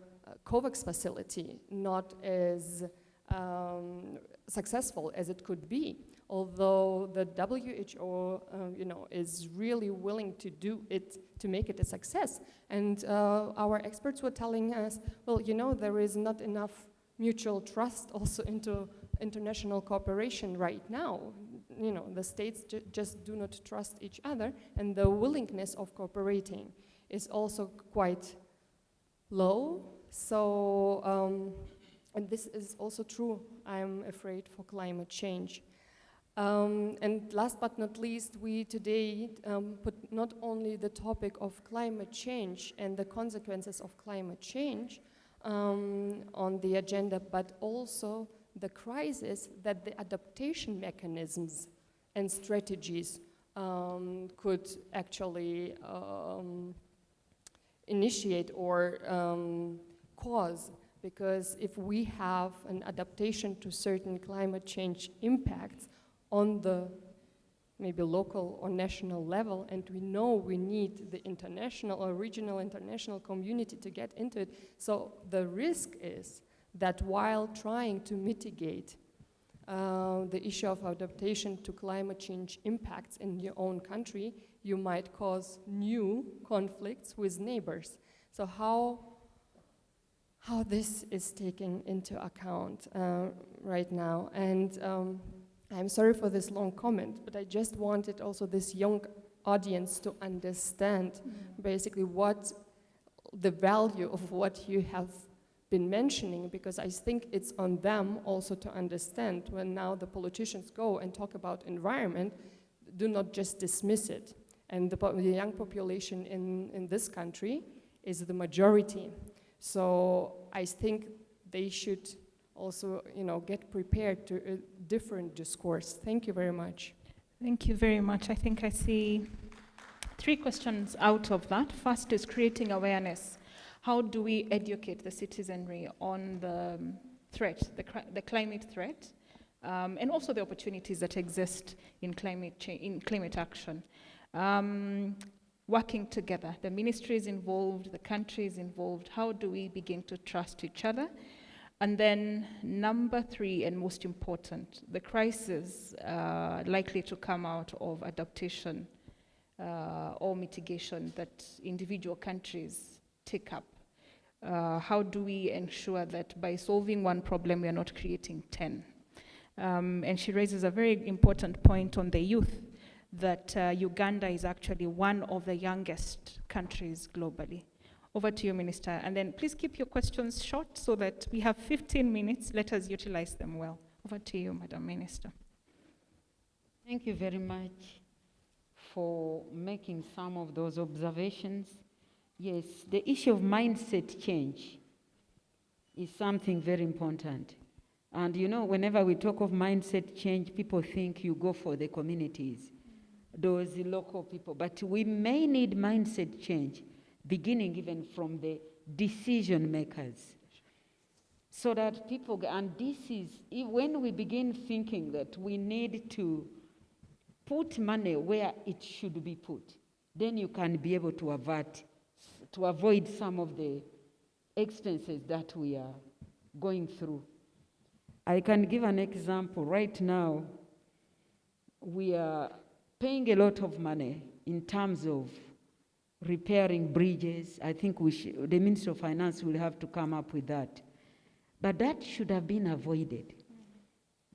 COVAX facility not as successful as it could be, although the WHO is really willing to do it, to make it a success. And our experts were telling us, well, there is not enough mutual trust also into international cooperation right now. The states just do not trust each other, and the willingness of cooperating is also quite low. So, and this is also true, I'm afraid, for climate change. And last but not least, we today put not only the topic of climate change and the consequences of climate change on the agenda, but also the crisis that the adaptation mechanisms and strategies could actually initiate or cause. Because if we have an adaptation to certain climate change impacts on the maybe local or national level, and we know we need the international or regional international community to get into it, so the risk is that while trying to mitigate the issue of adaptation to climate change impacts in your own country, you might cause new conflicts with neighbors. So how this is taken into account right now. And I'm sorry for this long comment, but I just wanted also this young audience to understand basically what the value of what you have been mentioning, because I think it's on them also to understand when now the politicians go and talk about environment, do not just dismiss it. And the young population in this country is the majority. So I think they should also, get prepared to a different discourse. Thank you very much. Thank you very much. I think I see 3 questions out of that. First is creating awareness. How do we educate the citizenry on the threat, the climate threat, and also the opportunities that exist in climate action? Working together, the ministry is involved, the country is involved. How do we begin to trust each other? And then number 3, and most important, the crisis likely to come out of adaptation or mitigation that individual countries take up. How do we ensure that by solving one problem, we are not creating 10? And she raises a very important point on the youth, that Uganda is actually one of the youngest countries globally. Over to you, Minister. And then please keep your questions short so that we have 15 minutes. Let us utilize them well. Over to you, Madam Minister. Thank you very much for making some of those observations. Yes, the issue of mindset change is something very important. And you know, whenever we talk of mindset change, people think you go for the communities, those local people. But we may need mindset change, beginning even from the decision makers, so that people, and this is, when we begin thinking that we need to put money where it should be put, then you can be able to avoid some of the expenses that we are going through. I can give an example. Right now, we are paying a lot of money in terms of repairing bridges. I think the Minister of Finance will have to come up with that. But that should have been avoided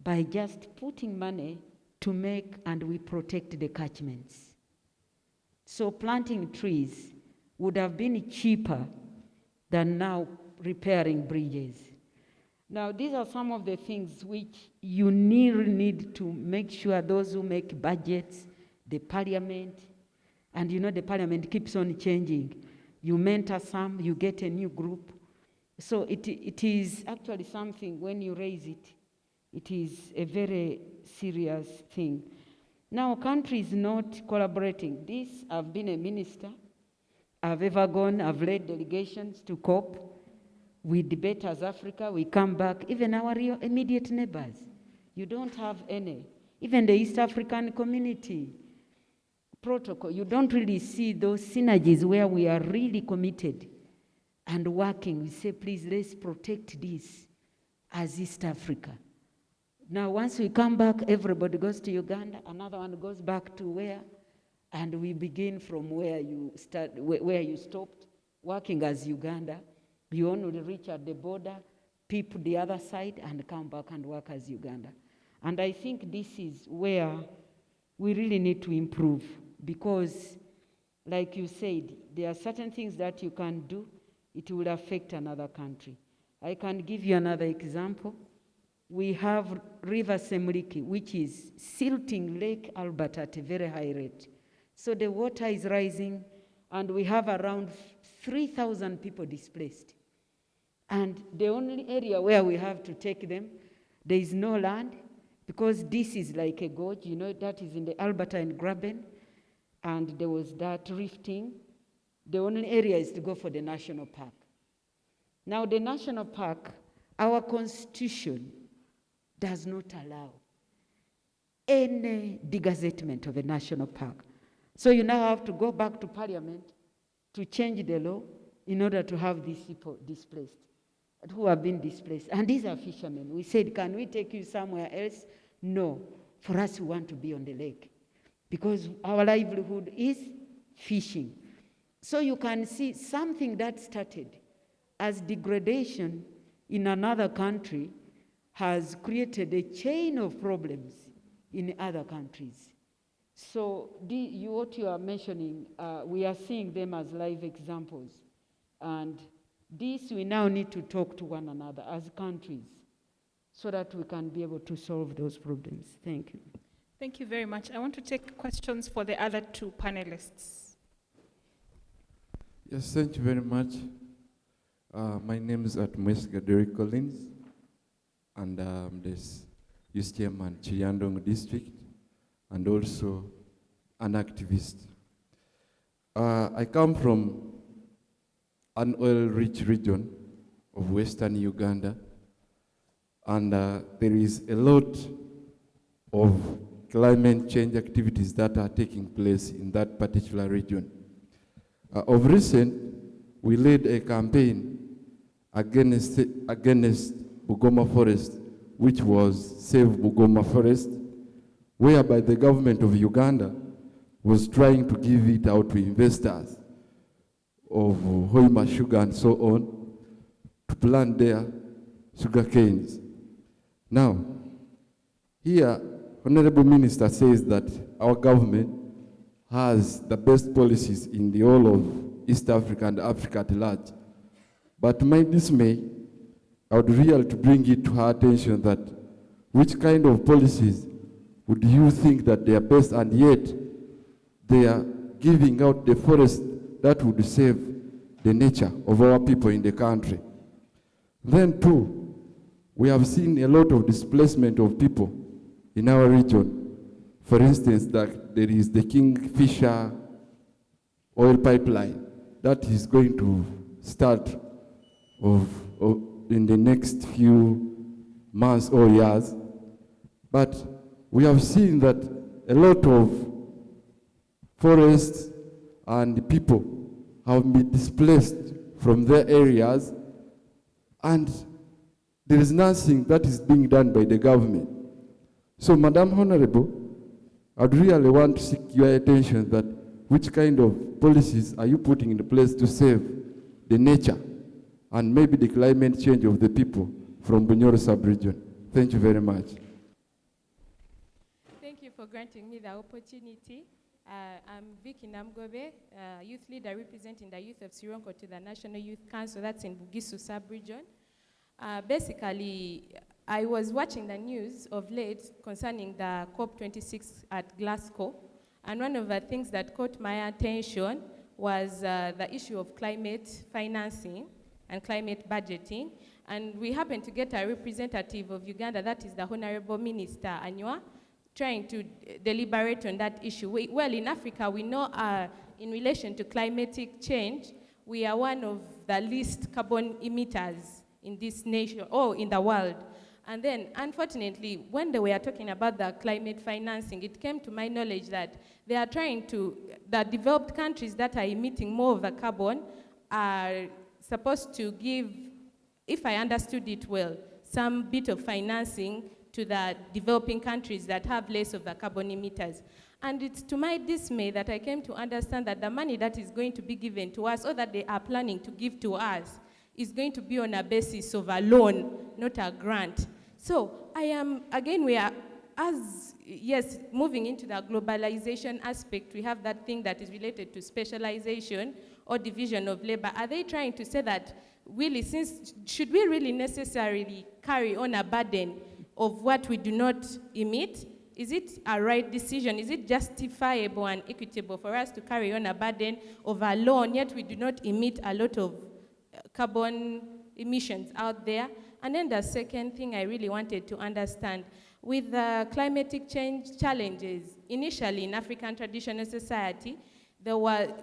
by just putting money to make and we protect the catchments. So planting trees would have been cheaper than now repairing bridges. Now, these are some of the things which you need to make sure those who make budgets, the parliament, and you know the parliament keeps on changing. You mentor some, you get a new group. So it is actually something, when you raise it, it is a very serious thing. Now, countries not collaborating. This, I've been a minister. I've led delegations to COP. We debate as Africa, we come back, even our immediate neighbors. You don't have any. Even the East African Community protocol, you don't really see those synergies where we are really committed and working. We say, please, let's protect this as East Africa. Now, once we come back, everybody goes to Uganda, another one goes back to where, and we begin from where you stopped, working as Uganda. You only reach at the border, peep the other side, and come back and work as Uganda. And I think this is where we really need to improve, because, like you said, there are certain things that you can do, it will affect another country. I can give you another example. We have River Semuliki, which is silting Lake Albert at a very high rate. So the water is rising, and we have around 3,000 people displaced. And the only area where we have to take them, there is no land, because this is like a gorge, you know, that is in the Albertine Graben, and there was that rifting. The only area is to go for the national park. Now, the national park, our constitution does not allow any degazettement of a national park. So you now have to go back to parliament to change the law in order to have these people displaced, who have been displaced. And these are fishermen. We said, can we take you somewhere else? No. For us, we want to be on the lake, because our livelihood is fishing. So you can see something that started as degradation in another country has created a chain of problems in other countries. So what you are mentioning, we are seeing them as live examples. And this, we now need to talk to one another as countries so that we can be able to solve those problems. Thank you. Thank you very much. I want to take questions for the other two panelists. Yes, thank you very much. My name is Gaderi Collins, and I'm the youth chairman, Chiyandong District, and also an activist. I come from an oil-rich region of Western Uganda, and there is a lot of climate change activities that are taking place in that particular region. Of recent, we led a campaign against Bugoma Forest, which was Save Bugoma Forest, whereby the government of Uganda was trying to give it out to investors of Hoima sugar and so on to plant their sugar canes. Now, here, Honorable Minister says that our government has the best policies in the whole of East Africa and Africa at large. But to my dismay, I would really to bring it to her attention that which kind of policies would you think that they are best, and yet they are giving out the forest that would save the nature of our people in the country. Then too, we have seen a lot of displacement of people in our region. For instance, that there is the Kingfisher oil pipeline that is going to start in the next few months or years. But we have seen that a lot of forests and people have been displaced from their areas, and there is nothing that is being done by the government. So, Madam Honorable, I'd really want to seek your attention that which kind of policies are you putting in place to save the nature and maybe the climate change of the people from Bunyoro sub-region. Thank you very much. Thank you for granting me the opportunity. I'm Vicky Namgobe, youth leader representing the youth of Sironko to the National Youth Council, that's in Bugisu sub-region. Basically, I was watching the news of late concerning the COP26 at Glasgow, and one of the things that caught my attention was the issue of climate financing and climate budgeting. And we happened to get a representative of Uganda, that is the Honorable Minister Anywa, trying to deliberate on that issue. Well, in Africa, we know in relation to climatic change, we are one of the least carbon emitters in this nation, or in the world. And then, unfortunately, when they were talking about the climate financing, it came to my knowledge that they are trying to, the developed countries that are emitting more of the carbon are supposed to give, if I understood it well, some bit of financing to the developing countries that have less of the carbon emitters. And it's to my dismay that I came to understand that the money that is going to be given to us, or that they are planning to give to us, is going to be on a basis of a loan, not a grant. So I am, again, we are, moving into the globalization aspect, we have that thing that is related to specialization or division of labor. Are they trying to say that, really, should we really necessarily carry on a burden of what we do not emit? Is it a right decision? Is it justifiable and equitable for us to carry on a burden of a loan, yet we do not emit a lot of carbon emissions out there? And then the second thing I really wanted to understand, with the climatic change challenges, initially in African traditional society,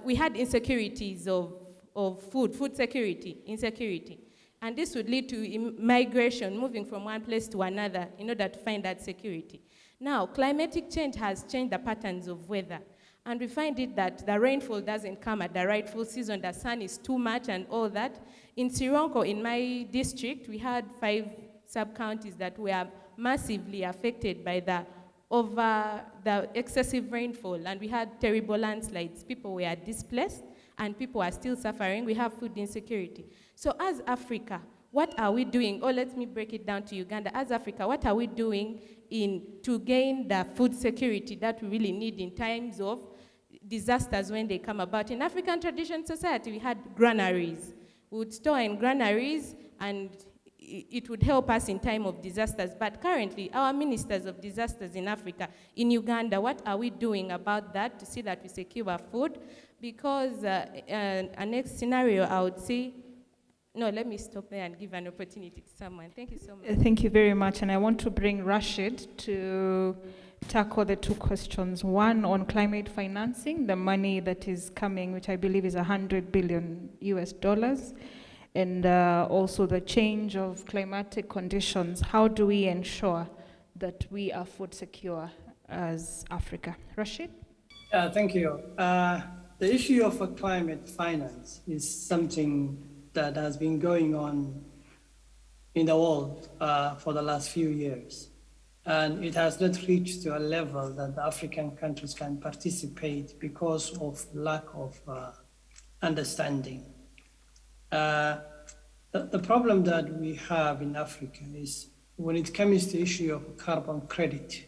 we had insecurities of food security, insecurity. And this would lead to migration, moving from one place to another in order to find that security. Now, climatic change has changed the patterns of weather. And we find it that the rainfall doesn't come at the rightful season, the sun is too much and all that. In Sironko, in my district, we had 5 sub-counties that were massively affected by the excessive rainfall, and we had terrible landslides. People were displaced, and people are still suffering. We have food insecurity. So as Africa, what are we doing? Or let me break it down to Uganda. As Africa, what are we doing to gain the food security that we really need in times of disasters when they come about? In African tradition society, we had granaries. We would store in granaries, and it would help us in time of disasters. But currently, our ministers of disasters in Africa, in Uganda, what are we doing about that to see that we secure food? Because a next scenario, I would say, No, let me stop there and give an opportunity to someone. Thank you so much. Thank you very much. And I want to bring Rashid to tackle the two questions. One on climate financing, the money that is coming, which I believe is $100 billion US, and also the change of climatic conditions. How do we ensure that we are food secure as Africa? Rashid? Thank you. The issue of climate finance is something that has been going on in the world for the last few years. And it has not reached to a level that the African countries can participate because of lack of understanding. The problem that we have in Africa is when it comes to the issue of carbon credit,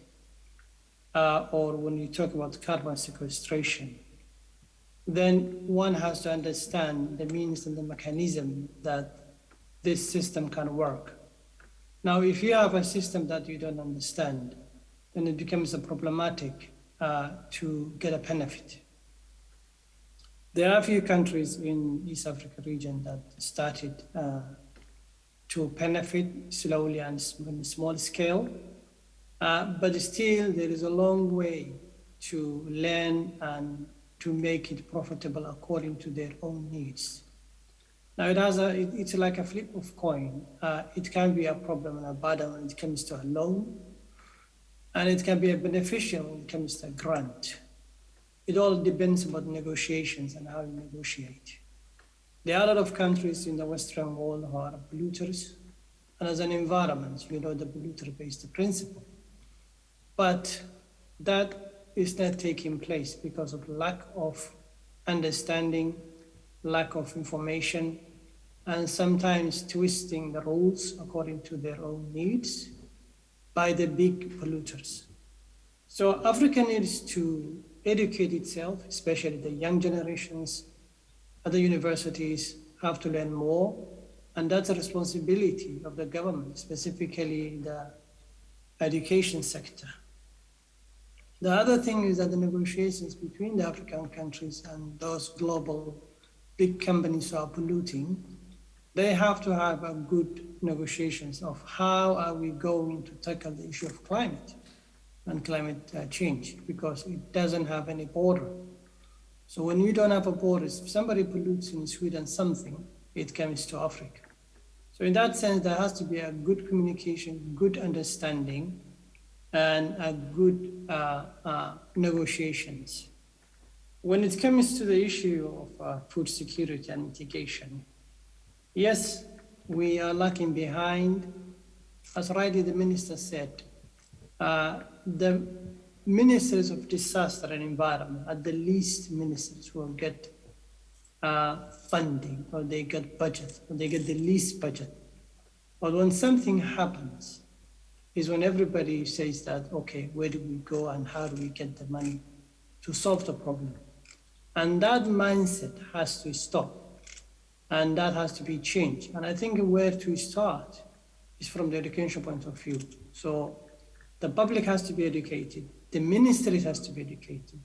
or when you talk about carbon sequestration, then one has to understand the means and the mechanism that this system can work. Now, if you have a system that you don't understand, then it becomes problematic to get a benefit. There are a few countries in East Africa region that started to benefit slowly and on a small scale, but still there is a long way to learn and to make it profitable according to their own needs. Now it's like a flip of coin. It can be a problem and a burden when it comes to a loan, and it can be a beneficial when it comes to a grant. It all depends about negotiations and how you negotiate. There are a lot of countries in the Western world who are polluters, and as an environment, you know the polluter-based principle. But that is not taking place because of lack of understanding, lack of information, and sometimes twisting the rules according to their own needs by the big polluters. So Africa needs to educate itself, especially the young generations at the universities have to learn more, and that's a responsibility of the government, specifically the education sector. The other thing is that the negotiations between the African countries and those global big companies who are polluting, they have to have a good negotiations of how are we going to tackle the issue of climate and climate change, because it doesn't have any border. So when you don't have a border, if somebody pollutes in Sweden something, it comes to Africa. So in that sense, there has to be a good communication, good understanding, and a good negotiations. When it comes to the issue of food security and mitigation, yes, we are lagging behind. As rightly the minister said, the ministers of disaster and environment are the least ministers who will get funding, or they get budget, or they get the least budget. But when something happens, is when everybody says that, okay, where do we go and how do we get the money to solve the problem? And that mindset has to stop, and that has to be changed. And I think where to start is from the education point of view. So the public has to be educated, the ministry has to be educated,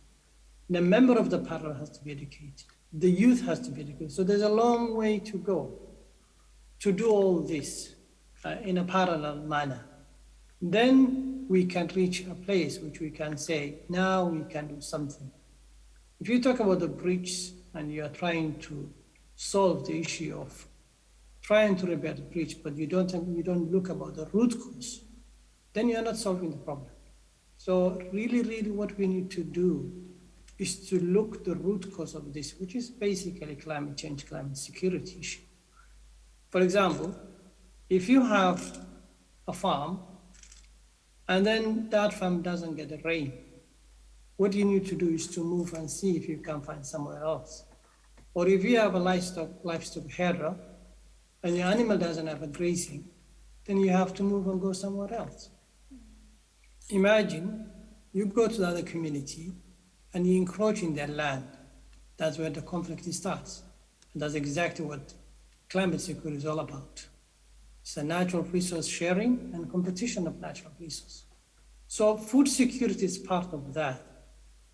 the member of the parliament has to be educated, the youth has to be educated. So there's a long way to go to do all this in a parallel manner. Then we can reach a place which we can say, now we can do something. If you talk about the bridge and you are trying to solve the issue of trying to repair the bridge, but you don't look about the root cause, then you are not solving the problem. So really what we need to do is to look the root cause of this, which is basically climate change, climate security issue. For example, if you have a farm and then that farm doesn't get the rain, what you need to do is to move and see if you can find somewhere else. Or if you have a livestock herder and your animal doesn't have a grazing, then you have to move and go somewhere else. Imagine you go to the other community and you encroach in their land. That's where the conflict starts. And that's exactly what climate security is all about. It's a natural resource sharing and competition of natural resources. So food security is part of that.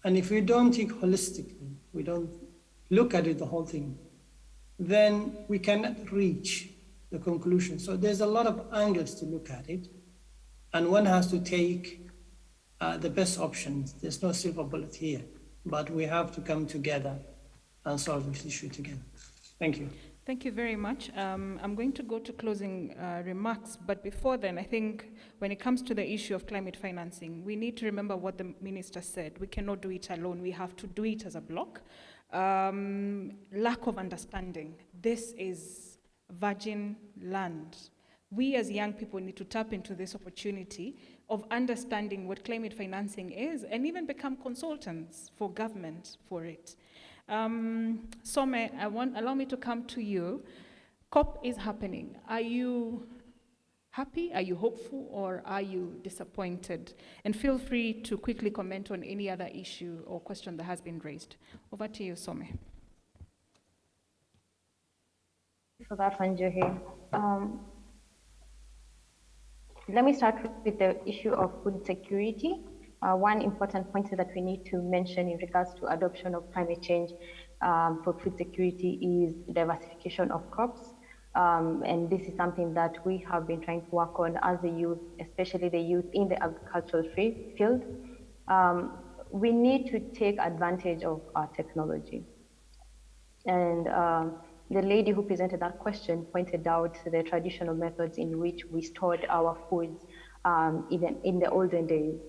And if we don't think holistically, we don't look at it, the whole thing, then we cannot reach the conclusion. So there's a lot of angles to look at it, and one has to take the best options. There's no silver bullet here, but we have to come together and solve this issue together. Thank you. Thank you very much. I'm going to go to closing remarks, but before then, I think when it comes to the issue of climate financing, we need to remember what the minister said. We cannot do it alone. We have to do it as a bloc. Lack of understanding. This is virgin land. We as young people need to tap into this opportunity of understanding what climate financing is and even become consultants for government for it. Some, allow me to come to you. COP is happening. Are you happy? Are you hopeful? Or are you disappointed? And feel free to quickly comment on any other issue or question that has been raised. Over to you, Some. For that one, Johi. Let me start with the issue of food security. One important point that we need to mention in regards to adoption of climate change for food security is diversification of crops. And this is something that we have been trying to work on as the youth, especially the youth in the agricultural field. We need to take advantage of our technology. And the lady who presented that question pointed out the traditional methods in which we stored our foods even in the olden days.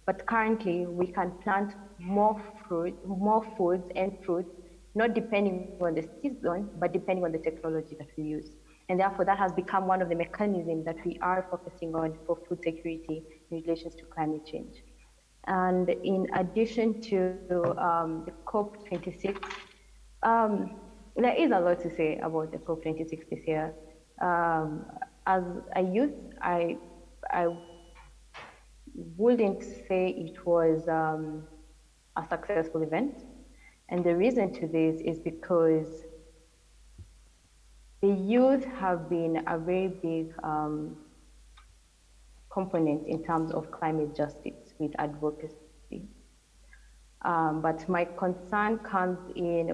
But currently, we can plant more foods and fruits, not depending on the season, but depending on the technology that we use. And therefore, that has become one of the mechanisms that we are focusing on for food security in relation to climate change. And in addition to the COP26, there is a lot to say about the COP26 this year. As a youth, I wouldn't say it was a successful event. And the reason to this is because the youth have been a very big component in terms of climate justice with advocacy. But my concern comes in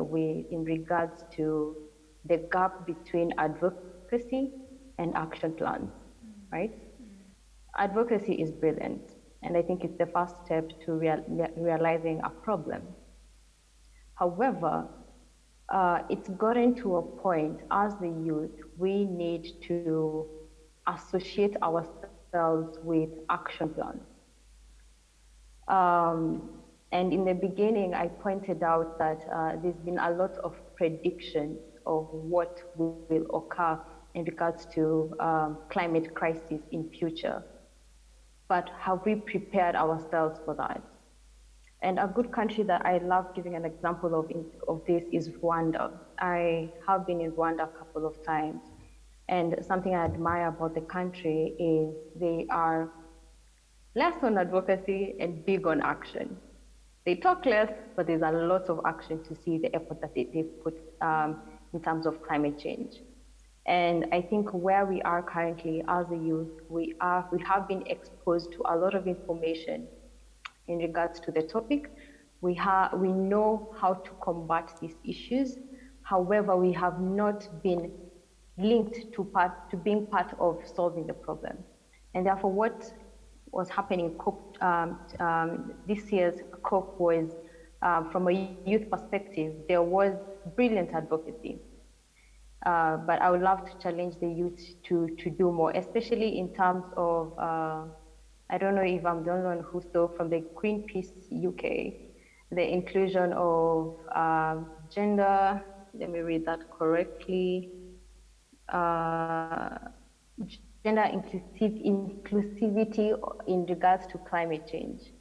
regards to the gap between advocacy and action plans, right? Advocacy is brilliant, and I think it's the first step to realizing a problem. However, it's gotten to a point as the youth, we need to associate ourselves with action plans. And in the beginning, I pointed out that there's been a lot of predictions of what will occur in regards to climate crisis in future. But have we prepared ourselves for that? And a good country that I love giving an example of this is Rwanda. I have been in Rwanda a couple of times. And something I admire about the country is they are less on advocacy and big on action. They talk less, but there's a lot of action to see the effort that they've put in terms of climate change. And I think where we are currently as a youth, we have been exposed to a lot of information in regards to the topic. We know how to combat these issues. However, we have not been linked to being part of solving the problem. And therefore, what was happening this year's COP was, from a youth perspective, there was brilliant advocacy. But I would love to challenge the youth to do more, especially in terms of, I don't know if I'm the only one who saw from the Greenpeace UK, the inclusion of gender, let me read that correctly, gender inclusivity in regards to climate change.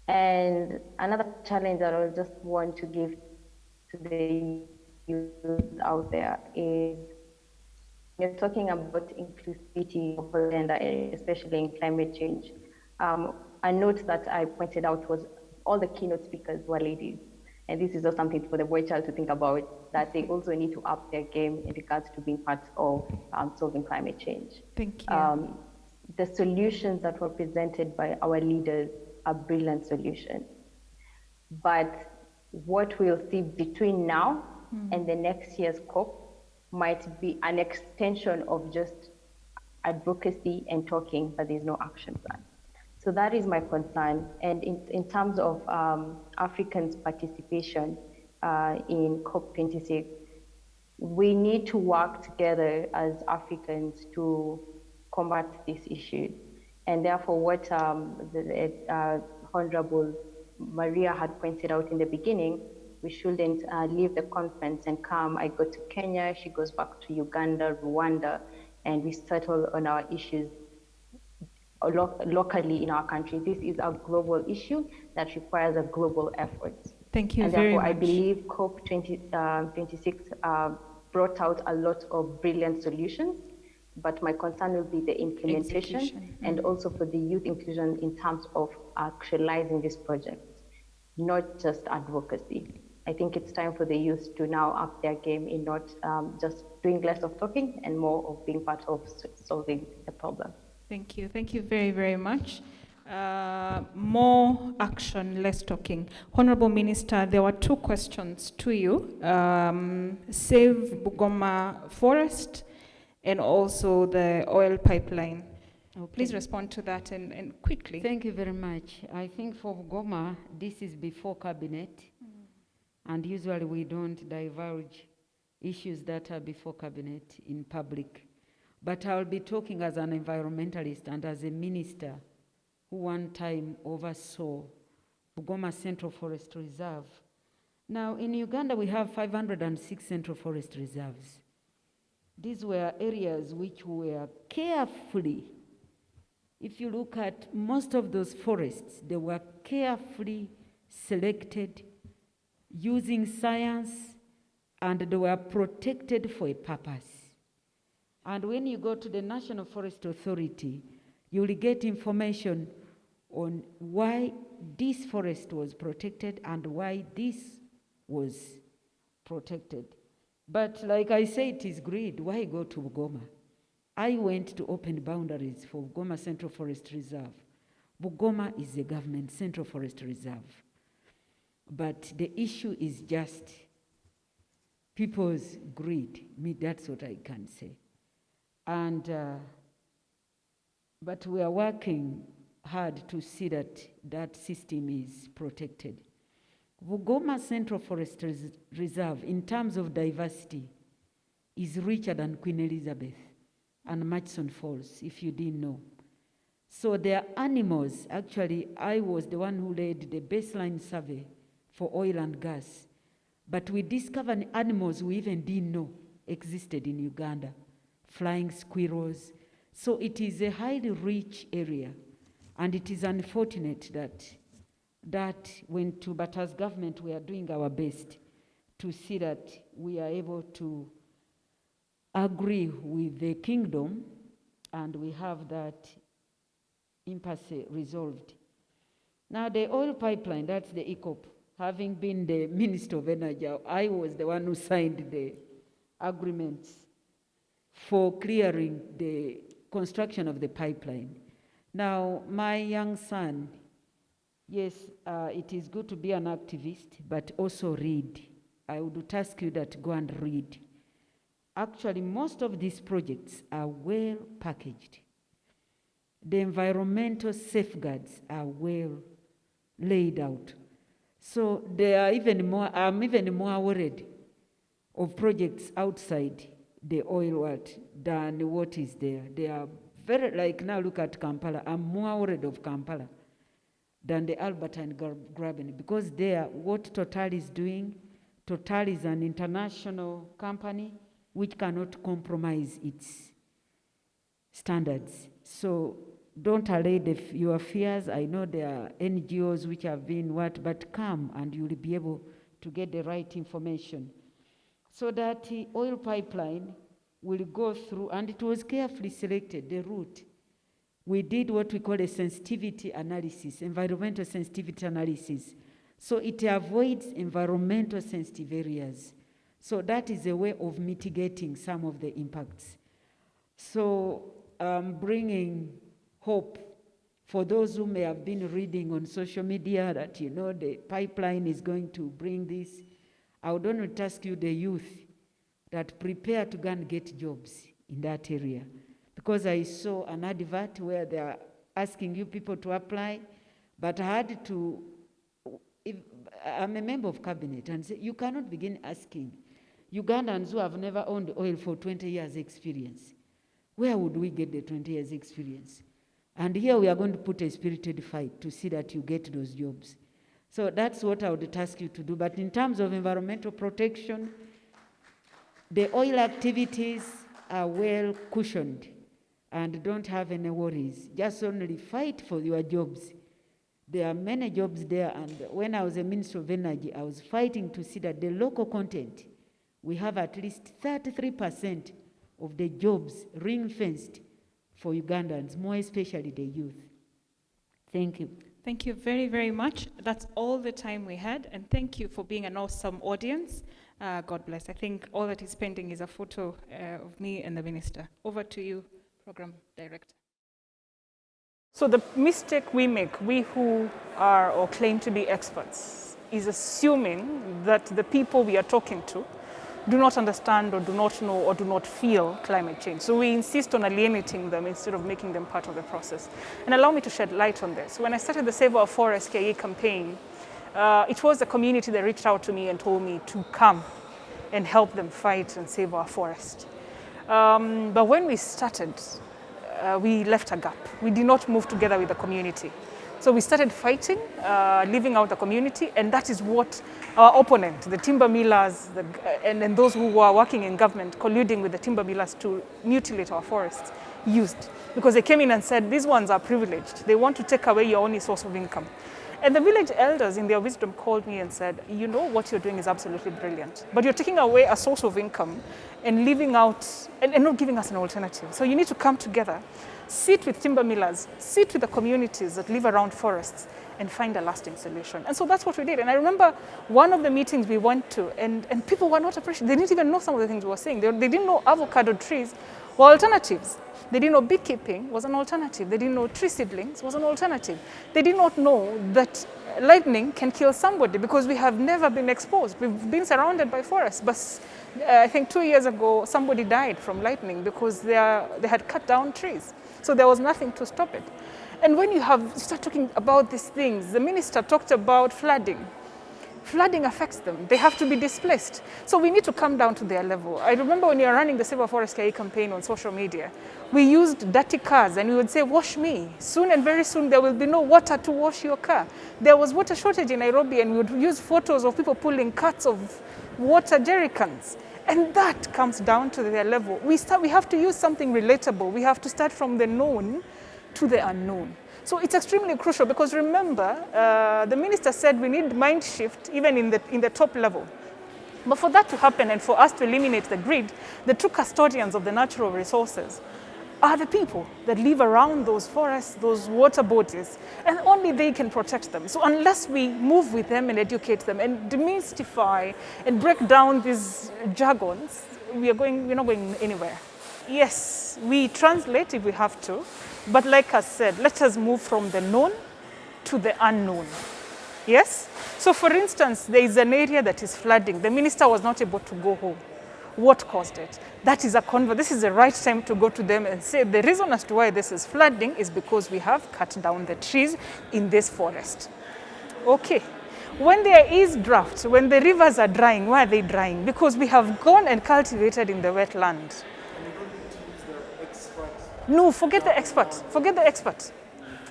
And another challenge that I just want to give to the youth out there is, you're talking about inclusivity of gender, especially in climate change. A note that I pointed out was all the keynote speakers were ladies. And this is just something for the boy child to think about, that they also need to up their game in regards to being part of solving climate change. Thank you. The solutions that were presented by our leaders are brilliant solutions. But what we'll see between now and the next year's COP might be an extension of just advocacy and talking, but there's no action plan. So that is my concern. And in terms of Africans' participation in COP26, we need to work together as Africans to combat these issues. And therefore, what the Honorable Maria had pointed out in the beginning, we shouldn't leave the conference and come. I go to Kenya, she goes back to Uganda, Rwanda, and we settle on our issues locally in our country. This is a global issue that requires a global effort. Thank you and very therefore, much. I believe COP26 brought out a lot of brilliant solutions, but my concern will be the implementation and also for the youth inclusion in terms of actualizing this project, not just advocacy. I think it's time for the youth to now up their game in not just doing less of talking and more of being part of solving the problem. Thank you. Thank you very, very much. More action, less talking. Honorable Minister, there were two questions to you. Save Bugoma Forest and also the oil pipeline. Okay. Please respond to that and quickly. Thank you very much. I think for Bugoma, this is before cabinet, and usually we don't divulge issues that are before cabinet in public. But I'll be talking as an environmentalist and as a minister who one time oversaw Bugoma Central Forest Reserve. Now in Uganda we have 506 Central Forest Reserves. These were areas which were carefully, if you look at most of those forests, they were carefully selected using science, and they were protected for a purpose. And when you go to the National Forest Authority, you will get information on why this forest was protected and why this was protected. But like I say, it is greed. Why go to Bugoma? I went to open boundaries for Bugoma Central Forest Reserve. Bugoma is a government Central Forest Reserve. But the issue is just people's greed. That's what I can say. And, but we are working hard to see that that system is protected. Bugoma Central Forest Reserve, in terms of diversity, is richer than Queen Elizabeth and Murchison Falls, if you didn't know. So there are animals. Actually, I was the one who led the baseline survey for oil and gas. But we discovered animals we even didn't know existed in Uganda. Flying squirrels. So it is a highly rich area. And it is unfortunate that went to, but as government we are doing our best to see that we are able to agree with the kingdom and we have that impasse resolved. Now the oil pipeline, that's the ECOP. Having been the Minister of Energy, I was the one who signed the agreements for clearing the construction of the pipeline. Now, my young son, yes, it is good to be an activist, but also read. I would task you that go and read. Actually, most of these projects are well packaged. The environmental safeguards are well laid out. So they are I'm even more worried of projects outside the oil world than what is there. They are very, like now look at Kampala. I'm more worried of Kampala than the Albertine Graben, because there, what Total is doing, Total is an international company which cannot compromise its standards. So don't allay your fears. I know there are NGOs which have been but come and you'll be able to get the right information. So that the oil pipeline will go through, and it was carefully selected, the route. We did what we call a sensitivity analysis, environmental sensitivity analysis. So it avoids environmental sensitive areas. So that is a way of mitigating some of the impacts. So bringing hope for those who may have been reading on social media that, the pipeline is going to bring this. I would only task you, the youth, that prepare to go and get jobs in that area. Because I saw an advert where they are asking you people to apply, but I had to, I'm a member of cabinet, and say, you cannot begin asking Ugandans who have never owned oil for 20 years experience. Where would we get the 20 years experience? And here we are going to put a spirited fight to see that you get those jobs. So that's what I would task you to do. But in terms of environmental protection, the oil activities are well cushioned and don't have any worries. Just only fight for your jobs. There are many jobs there, and when I was a Minister of Energy, I was fighting to see that the local content, we have at least 33% of the jobs ring-fenced for Ugandans, more especially the youth. Thank you. Thank you very, very much. That's all the time we had, and thank you for being an awesome audience. God bless. I think all that is pending is a photo of me and the minister. Over to you, Program Director. So the mistake we make, we who are or claim to be experts, is assuming that the people we are talking to do not understand or do not know or do not feel climate change. So we insist on alienating them instead of making them part of the process. And allow me to shed light on this. When I started the Save Our Forest KE campaign, it was the community that reached out to me and told me to come and help them fight and save our forest. But when we started, we left a gap. We did not move together with the community. So we started fighting, leaving out the community, and that is what our opponent, the timber millers, and those who were working in government, colluding with the timber millers to mutilate our forests, used. Because they came in and said, these ones are privileged. They want to take away your only source of income. And the village elders, in their wisdom, called me and said, you know, what you're doing is absolutely brilliant, but you're taking away a source of income and leaving out, and not giving us an alternative. So you need to come together, sit with timber millers, sit with the communities that live around forests, and find a lasting solution. And so that's what we did. And I remember one of the meetings we went to, and people were not appreciating. They didn't even know some of the things we were saying. They didn't know avocado trees were alternatives. They didn't know beekeeping was an alternative. They didn't know tree seedlings was an alternative. They did not know that lightning can kill somebody because we have never been exposed. We've been surrounded by forests. But I think 2 years ago, somebody died from lightning because they had cut down trees. So there was nothing to stop it. And when you start talking about these things, the minister talked about flooding. Flooding affects them. They have to be displaced. So we need to come down to their level. I remember when you were running the Save Our Forest KE campaign on social media, we used dirty cars and we would say, wash me. Soon and very soon there will be no water to wash your car. There was water shortage in Nairobi and we would use photos of people pulling carts of water jerrycans. And that comes down to their level. We have to use something relatable. We have to start from the known to the unknown. So it's extremely crucial because remember, the minister said we need mind shift even in the top level. But for that to happen and for us to eliminate the grid, the true custodians of the natural resources are the people that live around those forests, those water bodies, and only they can protect them. So unless we move with them and educate them and demystify and break down these jargons, we're not going anywhere. Yes, we translate if we have to, but like I said, let us move from the known to the unknown. Yes? So for instance, there is an area that is flooding. The minister was not able to go home. What caused it? That is this is the right time to go to them and say, the reason as to why this is flooding is because we have cut down the trees in this forest. Okay. When there is drought, when the rivers are drying, why are they drying? Because we have gone and cultivated in the wetland. No, forget the expert. Forget the expert.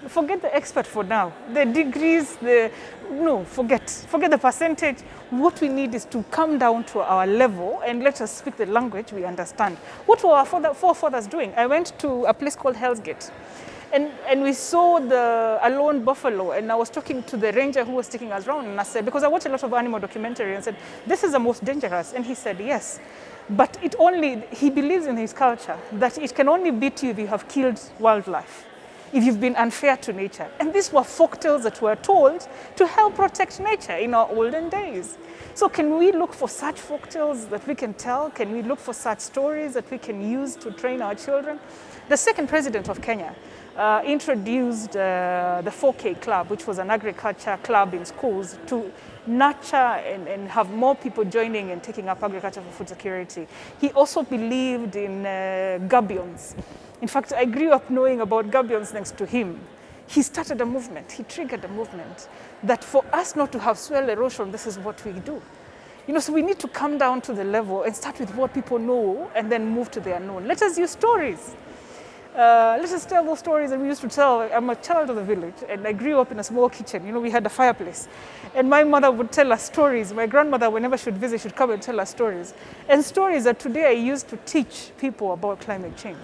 Forget the expert for now. The degrees, forget the percentage. What we need is to come down to our level and let us speak the language we understand. What were our forefathers doing? I went to a place called Hell's Gate. And we saw a lone buffalo, and I was talking to the ranger who was taking us around, and I said, because I watch a lot of animal documentary, and said, this is the most dangerous. And he said, yes. But he believes in his culture that it can only beat you if you have killed wildlife, if you've been unfair to nature. And these were folktales that were told to help protect nature in our olden days. So can we look for such folktales that we can tell? Can we look for such stories that we can use to train our children? The second president of Kenya introduced the 4K Club, which was an agriculture club in schools, to nurture and have more people joining and taking up agriculture for food security. He also believed in gabions. In fact, I grew up knowing about gabions thanks to him. He started a movement, he triggered a movement that for us not to have soil erosion, this is what we do. You know, so we need to come down to the level and start with what people know and then move to the unknown. Let us use stories. Let us tell those stories that we used to tell. I'm a child of the village and I grew up in a small kitchen. You know, we had a fireplace. And my mother would tell us stories. My grandmother, whenever she would visit, she'd come and tell us stories. And stories that today I use to teach people about climate change.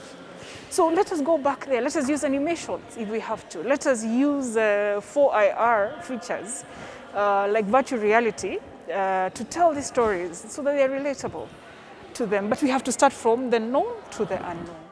So let us go back there. Let us use animations if we have to. Let us use 4IR features like virtual reality to tell these stories so that they're relatable to them. But we have to start from the known to the unknown.